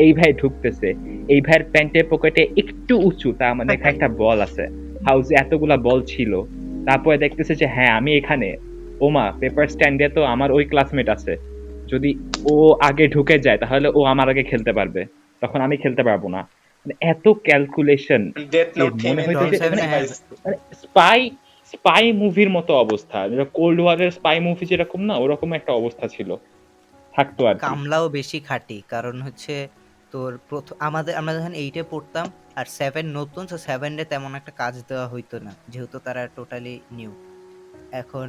এই ভাই ঢুকতেছে, এই ভাইয়ের প্যান্টের পকেটে একটু উঁচু, তার মানে এখানে একটা বল আছে, হাউসে এতগুলা বল ছিল, তারপরে দেখতেছে যে হ্যাঁ আমি এখানে, ওমা পেপার স্ট্যান্ডে তো আমার ওই ক্লাসমেট আছে, যদি ও আগে ঢুকে যায় তাহলে ও আমার আগে খেলতে পারবে, তখন আমি খেলতে পারবো না। মানে এত ক্যালকুলেশন, ডেথ নোট মনে হইতো যে হ্যাঁ। মানে স্পাই মুভির মতো অবস্থা, কোল্ড ওয়ারের স্পাই মুভি যেরকম না, ওরকম একটা অবস্থা ছিল, থাকতো আর কি। কামলাও বেশি খাটি, কারণ হচ্ছে তোর আমরা যখন 8-এ পড়তাম আর 7 নতুন, তো 7-এ তেমন একটা কাজ দেওয়া হইতো না যেহেতু তারা টোটালি নিউ। এখন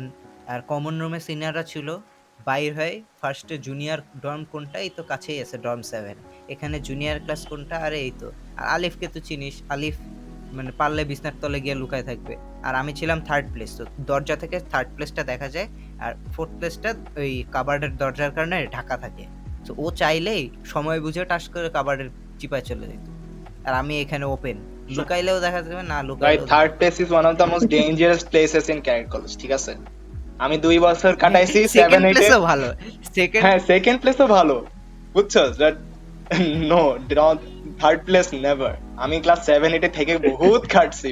আর কমন রুমে সিনিয়ররা ছিল, বাইর হয় ফার্স্টে জুনিয়র ডর্ম কোনটা, এই তো কাছেই আছে ডর্ম 7, এখানে জুনিয়র ক্লাস কোনটা, আরে এই তো। আর আলিফকে তো চিনিস, আলিফ মানে পারলে বিছনার তলে গিয়ে লুকায় থাকবে। আর আমি ছিলাম 3rd প্লেস, তো দরজা থেকে 3rd প্লেসটা দেখা যায়, আর 4th প্লেসটা ওই কাবার্ডের দরজার কারণে ঢাকা থাকে। তো ও চাইলেই সময় বুঝে টাস করে কাবার্ডের চিপায় চলে যেত, আর আমি এখানে ওপেন, লুকাইলেও দেখা যাবে না, ভাই লুকাইলেও third place is one of the most dangerous places in Carrot College, ঠিক আছে? আমি 2 বছর কাটাইছি 7 সেকেন্ড 8 এ। প্লেসও ভালো, সেকেন্ড হ্যাঁ সেকেন্ড প্লেসও ভালো, বুঝছো? But no, third place never. আমি ক্লাস 7 8 এ থেকে বহুত খাটছি।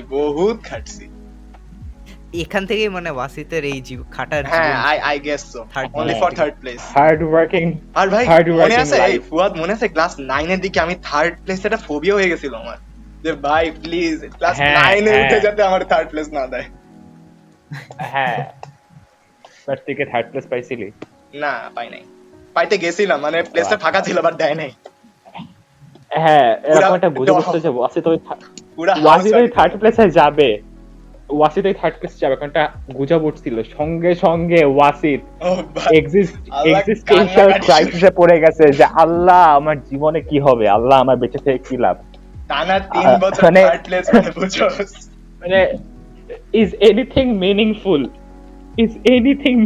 এখান থেকেই মানে ওয়াসিতের এই খাটার হ্যাঁ জীবন। I guess so, Third only place for থেকে। Third place. হার্ড ওয়ার্কিং, আর ভাই hard মনে working আছে, এই life. ফুয়াদ মনে আছে ক্লাস 9 এর দিকে আমি থার্ড প্লেস একটা ফোবিয়া হয়ে গেছিল আমার, যে ভাই প্লিজ ক্লাস হ্যাঁ, 9 এ হ্যাঁ। উঠে যাতে আমার থার্ড প্লেস না দেয়। হ্যাঁ বাট থেকে থার্ড প্লেস পাইছিলি? না পাই নাই, পাইতে গেছিলাম, মানে প্লেসটা ফাঁকা ছিল বাট দেয় নাই। হ্যাঁ এরকম একটা পুরা- বুঝে বসতে যাবো, আছে তো পুরা ওয়াসিদই থার্ড প্লেসে যাবে, ওয়াসিদই থার্ড প্লেসে যাবে, কারণটা গুজব উঠছিল, সঙ্গে সঙ্গে ওয়াসিদ এক্সিস্টেন্সিয়াল ক্রাইসিসে পড়ে গেছে যে আল্লাহ আমার জীবনে কি হবে, আল্লাহ আমার বেঁচে থেকে কি লাভ। টানা 3 বছর মানে- থার্ড প্লেস মানে বুঝছস? মানে is anything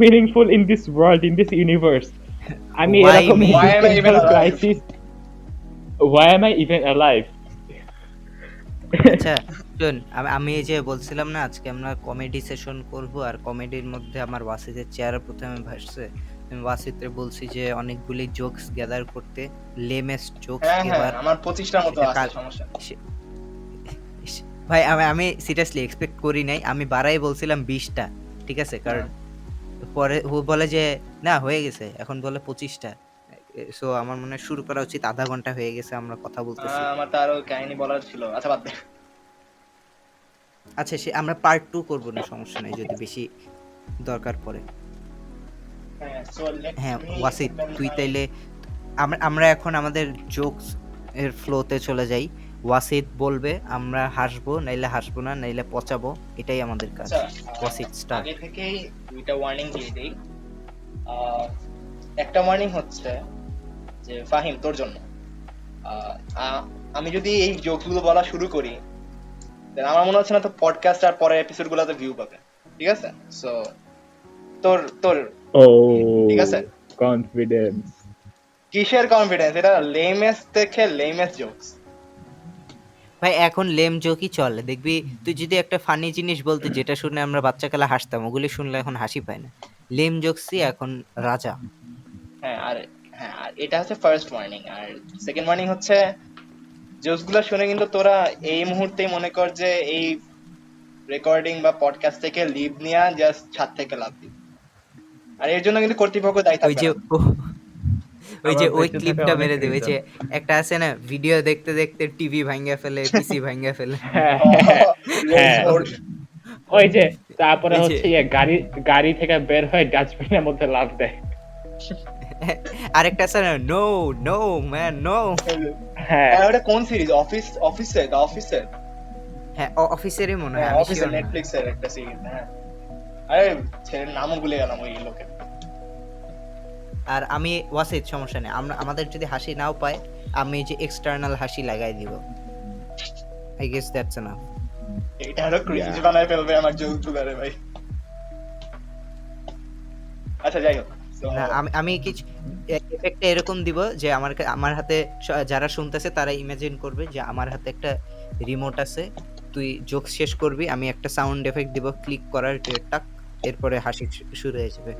meaningful in this world, in this universe? আমি Why এরকম me? Why am I even alive? crisis, why am I even alive? আচ্ছা শুন, আমি এই যে বলছিলাম না আজকে আমরা কমেডি সেশন করব, আর কমেডির মধ্যে আমার ওয়াসিদের চেয়ারে প্রথমে ভাসছে, আমি ওয়াসিদকে বলছি যে অনেকগুলি জোকস গ্যাদার করতে, লেমেস্ট জোকস। হ্যাঁ হ্যাঁ এবার আমার 25টার মতো এটা আছে, কাল- সমস্যা নেই। ভাই আমি সিরিয়াসলি এক্সপেক্ট করি নাই, আমি বাড়াই বলছিলাম 20টা, ঠিক আছে? কারণ পরে ও বলে যে না হয়ে গেছে, এখন বলে 25টা। সো আমার মনে হয় শুরু করা উচিত, আধা ঘন্টা হয়ে গেছে আমরা কথা বলতেছি। আমার তো আরো কাহিনী বলার ছিল, আচ্ছা বাদ দে। আচ্ছা আমরা পার্ট 2 করব না, সমস্যা নাই যদি বেশি দরকার পড়ে। হ্যাঁ so let হ্যাঁ me ওয়াসিদ open তুই my- তাইলে আমরা এখন আমাদের জোকস এর ফ্লোতে চলে যাই। ওয়াসিদ বলবে, আমরা হাসবো নাইলে হাসবো না, নাইলে পচাবো, এটাই আমাদের কাজ। আচ্ছা, ওয়াসিদ স্টার্ট। আগে থেকেই দুইটা ওয়ার্নিং দিয়ে দেই। একটা ওয়ার্নিং হচ্ছে যে ফাহিম তোর জন্য, আমি যদি এই জোকসগুলো বলা শুরু করি then আমার মনে হচ্ছে না তো পডকাস্ট আর পরের এপিসোড গুলোতে ভিউ পাবে, ঠিক আছে? সো তোর তোর ও ঠিক আছে। কনফিডেন্স। কিসের কনফিডেন্স? এটা লেমেস্ট থেকে লেমেস্ট জোকস। ভাই এখন লেম জোকই চলে, দেখবি তুই যদি একটা ফানি জিনিস বলতে যেটা শুনে আমরা বাচ্চাকালে হাসতাম, ওগুলি শুনলে এখন হাসি পায় না। লেম জোকসই এখন রাজা। হ্যাঁ আর এটা হচ্ছে ফার্স্ট ওয়ার্নিং। আর সেকেন্ড ওয়ার্নিং হচ্ছে জোকসগুলো শুনে কিন্তু তোরা এই মুহূর্তেই মনে কর যে এই রেকর্ডিং বা পডকাস্ট থেকে লিভ নিয়ে জাস্ট ছাদ থেকে লাভ দিবি। আর এর জন্য কিন্তু কর্তৃপক্ষ দায়ী ওই থাকবে যে না। ওই যে আমার ওই বেঁচে থাকা ক্লিপটা অনেক মেরে দেবে, ওই যে reason। একটা আছে না, ভিডিও দেখতে দেখতে টিভি ভাঙ্গা ফেলে, পিসি ভাঙ্গা ফেলে। হ্যাঁ Rose gold। ওই যে তারপরে ওই যে- হচ্ছে গাড়ি থেকে বের হয়ে ডাস্টবিনের মধ্যে লাফ দেয়। আরেকটা আছে না, নো নো ম্যান নো। হ্যাঁ আর ওটা কোন সিরিজ? অফিসের হ্যাঁ অফিসেরই মনে হয়, আমি অফিসের sure না। নেটফ্লিক্সের একটা সিরিজ। হ্যাঁ আরে ছেলের নামও ভুলে গেলাম ওই লোকের। আর আমি ওয়াসিদ, সমস্যা নেই, আমরা আমাদের যদি হাসি নাও পায়, আমি যে এক্সটার্নাল হাসি লাগাই দিব। I guess that's enough. এটা আরো ক্রিঞ্জ Yeah. বানায় ফেলবে আমার জোকগুলো রে ভাই। আচ্ছা যাই হোক। So, না আমি কিছু এফেক্টটা এরকম দিব যে আমার হাতে যারা শুনতেছে তারা ইমাজিন করবে যে আমার হাতে একটা রিমোট আছে, তুই জোক শেষ করবি, আমি একটা সাউন্ড এফেক্ট দিব ক্লিক করার টাক, এরপরে হাসি শুরু হয়ে যাবে,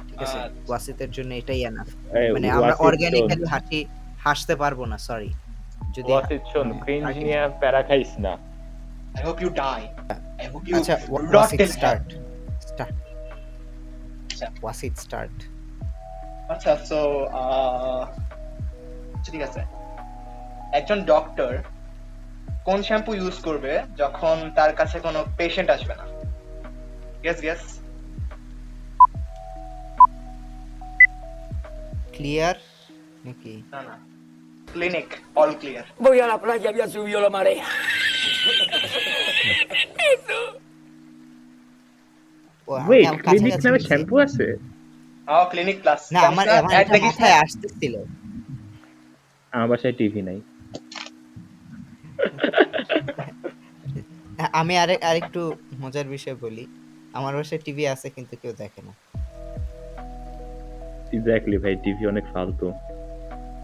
ঠিক আছে? আচ্ছা। ওয়াসিতের জন্য এটাই এনাফ। এই মানে আমরা ওয়াসিদ অর্গানিক্যালি হাসতে পারবো না, সরি। যদি ওয়াসিদ শোন, ক্রিঞ্জ নিয়ে প্যারা খাইস না। I hope you die. I hope you আচ্ছা rot Wasit in hell. Start আচ্ছা। Wasit start. আচ্ছা সো ঠিক আছে, একজন ডক্টর কোন শ্যাম্পু ইউজ করবে যখন তার কাছে কোনো পেশেন্ট আসবে না? গেস ক্লিয়ার নাকি? না clinic all clear. Voy a la playa, ya subió la marea. ও, আমি ওয়েট, আমার ক্লিনিক কাছাকাছি নামে গেছি। শ্যাম্পু আছে? Clinic plus. না আমার এটা মাথায় আসতেছিল। আমার বাসায় টিভি নাই। আমি আরেকটু মজার বিষয় বলি, আমার বাসায় টিভি আছে কিন্তু কেউ দেখে না। এক্স্যাক্টলি ভাই, টিভি অনেক ফালতু।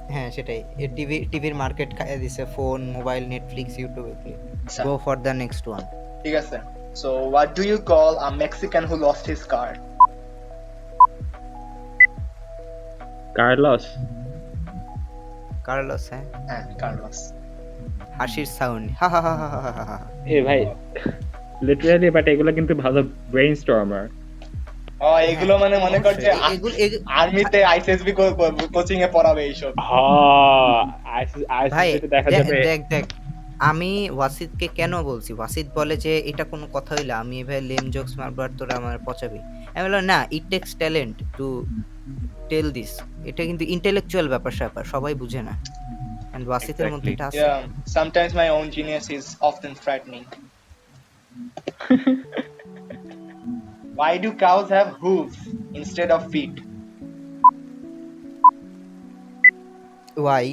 হ্যাঁ সেটাই, টিভির মার্কেট খাইয়ে দিছে ফোন, মোবাইল, নেটফ্লিক্স, ইউটিউব এগুলি। Go for the next one. ঠিক আছে, so what do you call a Mexican who lost his car? Carls. Carlos. হ্যাঁ, হ্যাঁ কার্লোস। হাসির সাউন্ড, হা হা হা হা হা হা হা। এ ভাই লিটারালি, বাট এগুলো কিন্তু ভালো ব্রেইনস্টর্মার। এগুলো মানে মনে কর যে এগুলো আর্মিতে আইসিএসবি কোচিং এ পড়াবে এইসব। ভাই দেখা যাবে। দেখ আমি ওয়াসিদকে কেন বলছি, ওয়াসিদ বলে যে এটা কোনো কথা হইলো, আমি এভাবে লেম জোকস মারবো আর তোরা আমার পচাবি। আমি বললাম না, it takes talent to tell this. এটা কিন্তু ইন্টেলেকচুয়াল ব্যাপার স্যাপার, সবাই বুঝে না। এন্ড ওয়াসিদের মধ্যে এটা আছে। Yeah, sometimes my own genius is often frightening. Why do cows have hooves instead of feet? Why?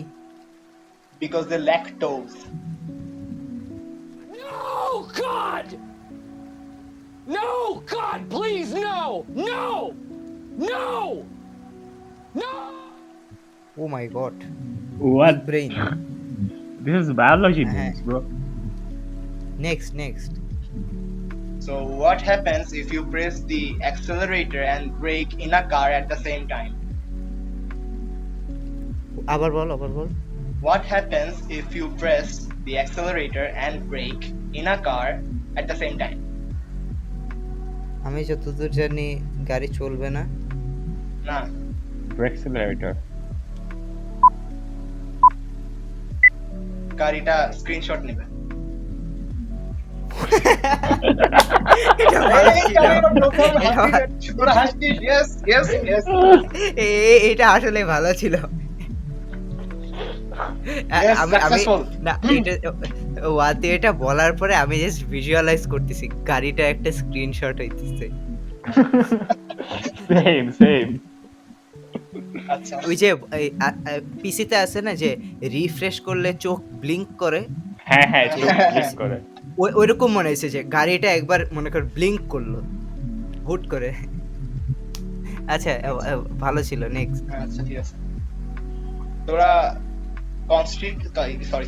Because they lack toes. No, God! No, God, please, no! No! No! No! Oh my god. What? Brain. This is biology, হ্যাঁ। bro. Next. So what happens if you press the accelerator and brake in a car at the same time? আবার বল। What happens if you press the accelerator and brake in a car at the same time? আমি যতদূর জানি গাড়ি চলবে না। না, Accelerator. গাড়িটা screenshot নেবে। তোরা হাসছিস? Yes. এটা আসলে ভালো ছিল। Yes, আমি আমি successful. না এটা ওয়াতে এটা বলার পরে আমি জাস্ট ভিজুয়ালাইজ করতেছি গাড়িটা একটা স্ক্রিনশট হইতেছে। সেম আচ্ছা ওই যে পিসিতে আছে না যে রিফ্রেশ করলে চোখ ব্লিঙ্ক করে, হ্যাঁ চোখ ক্লিক করে। ওইরকম মনে হয়েছে যে গাড়িটা একবার মনে কর ব্লিঙ্ক করলো হুট করে। আচ্ছা ভালো ছিল। নেক্সট। আচ্ছা ঠিক আছে। তোরা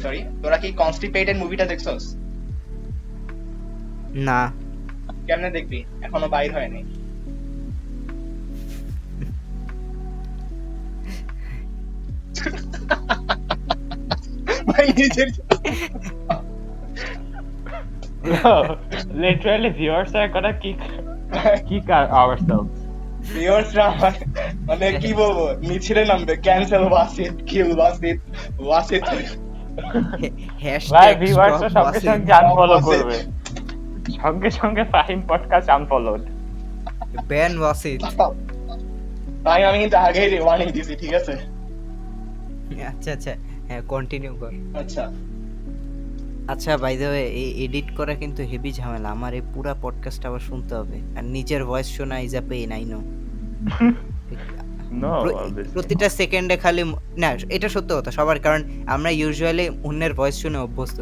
সরি তোরা কি কনস্টিপেটেড মুভিটা দেখছস? না কেমনে দেখবি, এখনো বাইর হয়নি। ভাই নিজের লিটারালি ভিউয়ার্স আর গনা কিক ourselves. ভিউয়ার্সরা মানে কি বলবো, নিচে নামবে ক্যান্সেল ওয়াসিদ, কিল ওয়াসিদ, ওয়াসিদ। ভাই হ্যাশট্যাগ ভিউয়ার্স সঙ্গে সঙ্গে আনফলো Stop করবে, সঙ্গে ফাহিম পডকাস্ট আনফলোড। Ban Wasit. ভাই আমি কিন্তু আগেই ওয়ার্নিং দিছি, ঠিক আছে? আচ্ছা আচ্ছা হ্যাঁ কন্টিনিউ কর। আচ্ছা আচ্ছা বাই দ্য ওয়ে এই এডিট করা কিন্তু হেভি ঝামেলা। আমার এই পুরা পডকাস্ট আবার শুনতে হবে, আর নিজের ভয়েস শোনা is a pain, I know. No প্রতিটা সেকেন্ডে খালি না, এটা সত্য কথা সবার, কারণ আমরা ইউজুয়ালি অন্যের ভয়েস শুনে অভ্যস্ত।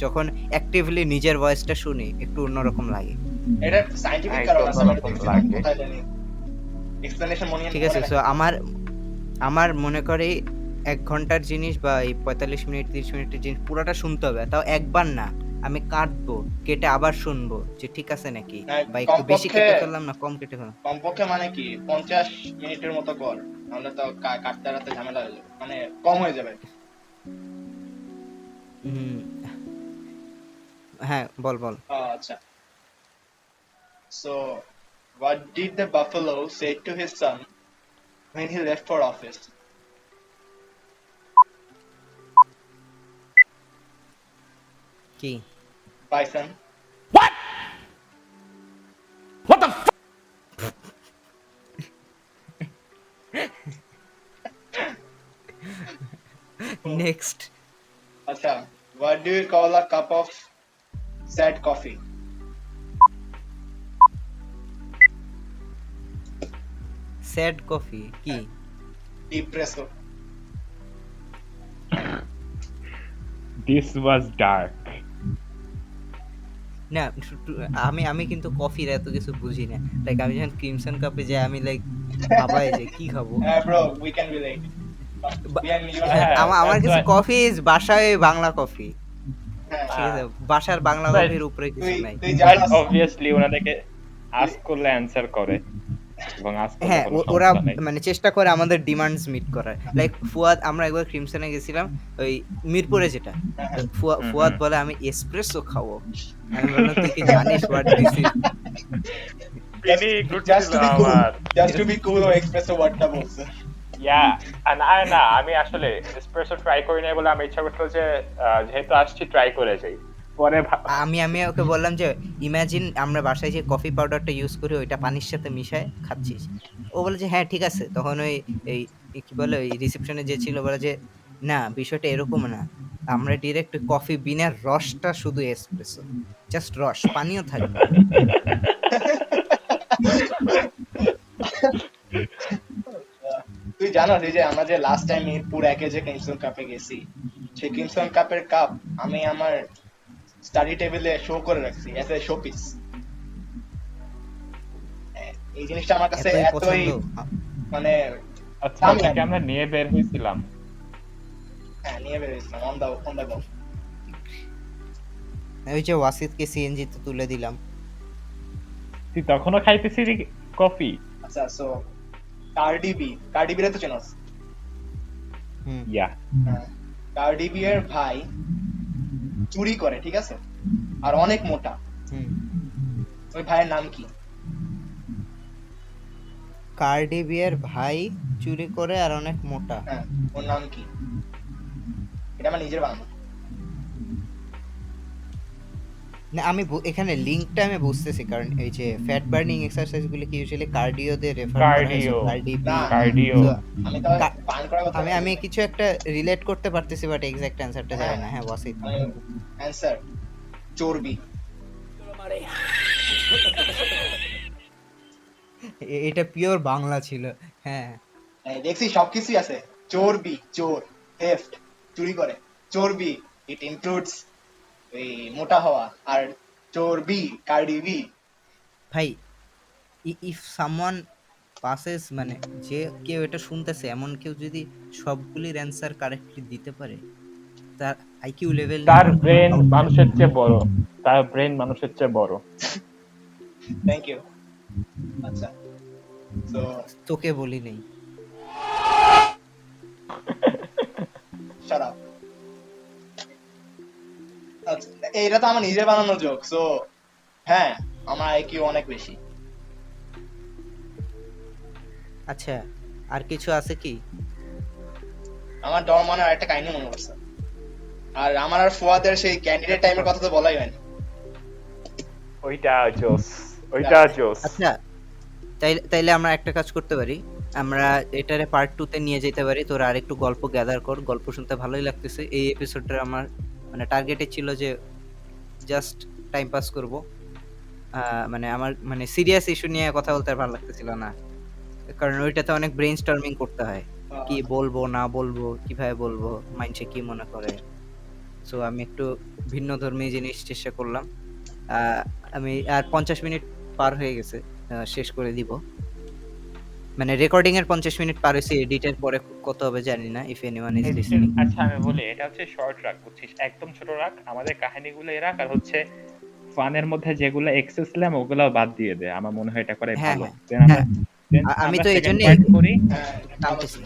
যখন অ্যাক্টিভলি নিজের ভয়েসটা শুনি একটু অন্যরকম লাগে। এটা সায়েন্টিফিক একদম কারণ আছে, অন্যরকম লাগে। কোথায় জানি এক্সপ্লেনেশন মনে ঠিক আছে, সো আমার মনে করে 1 ঘন্টার জিনিস বা এই 45 মিনিট 30 মিনিটের জিনিস পুরোটা শুনতে হবে, তাও একবার না। আমি কাটবো, কেটে আবার শুনবো যে ঠিক আছে নাকি, হ্যাঁ, বা একটু বেশি কমপক্ষে- কেটে ফেললাম না কম কেটে ফেললাম। কমপক্ষে মানে কি 50 মিনিটের মতো কর, নাহলে তো কাটতে রাতে ঝামেলা হয়ে যাবে, মানে কম হয়ে যাবে। হুম, হ্যাঁ বল। আচ্ছা, so what did the buffalo say to his son when he left for office? কি Bison. What? What the f? Next. আচ্ছা, what do you call a cup of sad coffee? Sad coffee কি? Espresso. This was dark. না আমি কিন্তু কফির এত কিছু বুঝি না। লাইক আমি যখন ক্রিমসন কাপে যাই আমি লাইক ভাবাই যে কি খাবো। Bro, we can relate. We and you হ্যাঁ, are- আমার that's কাছে why- কফি ইজ বাসায় বাংলা কফি, হ্যাঁ, ঠিক আছে? বাসার বাংলা But কফির উপরে কিছু নাই। তুই বাট জানাস অবভিয়াসলি ওনাদেরকে আস্ক করলে অ্যানসার করে, এবং আস্ক করলে হ্যাঁ কোনো ওরা সমস্যা নেই। মানে চেষ্টা করে আমাদের ডিমান্ডস মিট করার। লাইক ফুয়াদ, আমরা একবার ক্রিমসনে গেছিলাম ওই মিরপুরে যেটা, তো ফুয়াদ বলে আমি এসপ্রেসো খাবো। আমি বললাম তুই কি জানিস হোয়াট দিস ইজ? তিনি just to be cool, আমার just to be cool ও এক্সপ্রেসো ওয়ার্ডটা বলছে। আমি আসলে এসপ্রেসো ট্রাই করি নাই বলে আমি ইচ্ছা করছিল যে যেহেতু আসছি ট্রাই করে যাই, পরে আমি ওকে বললাম যে ইমাজিন আমরা বাসায় যে কফি পাউডারটা ইউজ করি ওইটা পানির সাথে মিশায় খাচ্ছিস। ও বলে যে হ্যাঁ ঠিক আছে। তখন এই কি বলে ওই রিসেপশনে যে ছিল বলে যে না বিষয়টা এরকম না, আমরা ডিরেক্ট কফি বিনের রসটা শুধু এসপ্রেসো, জাস্ট রস, পানিও থাকবে। তুই জানো এই যে আমরা যে লাস্ট টাইম মিরপুর একে যে ক্রিমসন কাপে গেছি, সেই ক্রিমসন কাপের কাপ আমি আমার স্টাডি টেবিলে শো করে রাখছি এজ এ শো পিস। এই জিনিসটা আমার কাছে এতই এতই পছন্দ। মানে আচ্ছা ওটাকে আমরা নিয়ে বের হয়েছিলাম। হ্যাঁ নিয়ে বেরিয়েছিলাম অন দা গো। ওই যে ওয়াসিদকে সিএনজি তে তুলে দিলাম। তুই তখনও খাইতেছিলি কফি? আচ্ছা, সো কার্ডিবিরে তো চেনস? হুম, ইয়া কার্ডিবি এর ভাই চুরি করে, ঠিক আছে, আর অনেক মোটা। হুম। ওই ভাইয়ের নাম কি? কার্ডি বিয়ের ভাই চুরি করে আর অনেক মোটা। হ্যাঁ, ওর নাম কি? এটা আমার নিজের বানানো। না আমি এখানে লিঙ্কটা আমি বুঝতেছি, কারণ এই যে ফ্যাট বার্নিং এক্সারসাইজগুলো কি ইউজুয়ালি কার্ডিও দিয়ে রেফার করা হয়, সো কার্ডিও, কার্ডি বি। না কার্ডিও। সো আমি তো পান করার কথা আমি বলি আমি নাই। কিছু একটা রিলেট করতে পারতেছি, বাট এক্সাক্ট অ্যান্সারটা জানি না। হ্যাঁ ওয়াসিফ। অ্যান্সার চর্বি। La marea. এটা পিওর বাংলা ছিল। হ্যাঁ এই দেখছি সবকিছুই আছে। চর্বি, চোর, থেফট, চুরি করে। চর্বি ইট ইনক্লুডস এই মোটা হওয়া, আর চর্বি কার্ডিবি। ভাই, ইফ সামওয়ান পাসেস, মানে যে কেউ এটা শুনতেছে এমন কেউ যদি সবগুলির অ্যান্সার কারেক্টলি দিতে পারে, তার আইকিউ লেভেল তার ব্রেন মানুষের চেয়ে বড়, তার ব্রেন মানুষের চেয়ে বড়। Thank you. আচ্ছা তো তোকে বলি নেই। Shut up. আচ্ছা এইটা তো আমার নিজের বানানো জোক, সো হ্যাঁ আমার আইকিউ অনেক বেশি। আচ্ছা, আর কিছু আছে কি? আমার ডর মনে আর একটা কাহিনী মনে পড়ছে। আর আমার আর ফুয়াদের সেই ক্যান্ডিডেট টাইমের কথা তো বলাই হয়নি। ওইটা জোস, ওইটা জোস। আচ্ছা, তাইলে আমরা একটা কাজ করতে পারি, আমরা এটারে পার্ট 2 তে নিয়ে যেতে পারি। তোরা আরেকটু গল্প গ্যাদার কর, গল্প শুনতে ভালোই লাগতেছে। এই এপিসোডটা আমার মানে টার্গেটে ছিল যে জাস্ট টাইম পাস করব, মানে আমার মানে সিরিয়াস ইস্যু নিয়ে কথা বলতে আর ভালো লাগতেছিল না, কারণ ওইটাতে অনেক ব্রেন স্টর্মিং করতে হয়, কি বলবো না বলবো, কিভাবে বলবো, মাইন্ডসে কি মনে করে। সো আমি একটু ভিন্ন ধর্মী জিনিস চেষ্টা করলাম। আমি আর 50 মিনিট পার হয়ে গেছে, শেষ করে দিব। মানে রেকর্ডিং এর 50 মিনিট পার হয়েছে, এডিটের পরে কত হবে জানি না, ইফ এনিওয়ান ইজ লিসেনিং। আচ্ছা আমি বলি, এটা হচ্ছে শর্ট রাখ, বুঝছিস, একদম ছোট রাখ, আমাদের কাহিনীগুলো রাখ, আর হচ্ছে ফানের মধ্যে যেগুলো এক্সেসলাম ওগুলো বাদ দিয়ে দে, আমার মনে হয় এটা করে হ্যাঁ ভালো। হ্যাঁ হ্যাঁ, আমি তো এই সেকেন্ড জন্যই পার্ট করি, টানতেছি।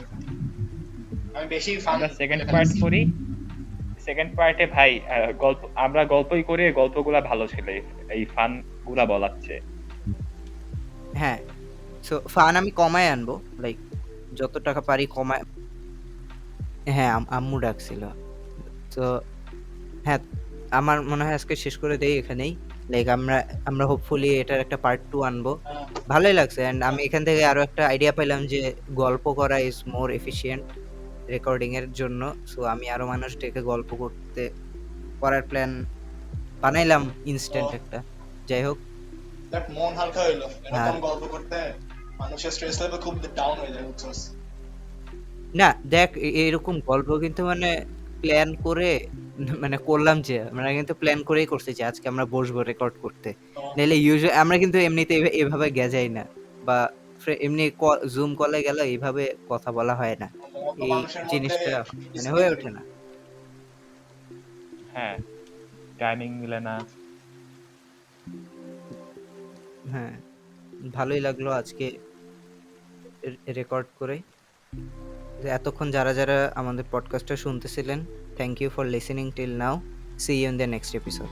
আমি বেশি ফান আমরা সেকেন্ড পার্ট করি। সেকেন্ড পার্টে ভাই গল্প, আমরা গল্পই করি, গল্পগুলা ভালো ছিল, এই ফান গুলা বলাচ্ছে। হ্যাঁ, সো ফান আমি কমায় আনবো, লাইক যত টাকা পারি কমায়। হ্যাঁ আম্মু ডাকছিল। তো হ্যাঁ, আমার মনে হয় আজকে শেষ করে দেই এখানেই। লাইক আমরা হোপফুলি এটার একটা পার্ট 2 আনবো। ভালোই লাগছে, এন্ড আমি এখান থেকে আরো একটা আইডিয়া পেলাম যে গল্প করা ইজ মোর এফিশিয়েন্ট রেকর্ডিং এর জন্য। সো আমি আরো মানুষ ডেকে গল্প করার প্ল্যান বানাইলাম ইনস্ট্যান্ট একটা। যাই হোক, দেখ মন হালকা হইলো, হ্যাঁ। এরকম গল্প করতে মানুষের স্ট্রেস লেভেল খুব ডাউন হয়ে যায়, বুঝছস? না দেখ, এরকম গল্প কিন্তু মানে প্ল্যান করে মানে করলাম, যে আমরা কিন্তু প্ল্যান করেই করছি যে আজকে আমরা বসবো রেকর্ড করতে। নাহলে ইউজুয়ালি আমরা কিন্তু এমনিতে এভাবে গেজাই না, বা এমনি জুম কলে গেলে এইভাবে কথা বলা হয় না, অত এই মানুষের মধ্যে জিনিসটা মানে discipline হয়ে নেই। ওঠে না। হ্যাঁ, টাইমিং মিলে না। হ্যাঁ, ভালোই লাগলো আজকে রেকর্ড করে। এতক্ষণ যারা যারা আমাদের পডকাস্টটা শুনতেছিলেন, thank you for listening till now. See you in the next episode.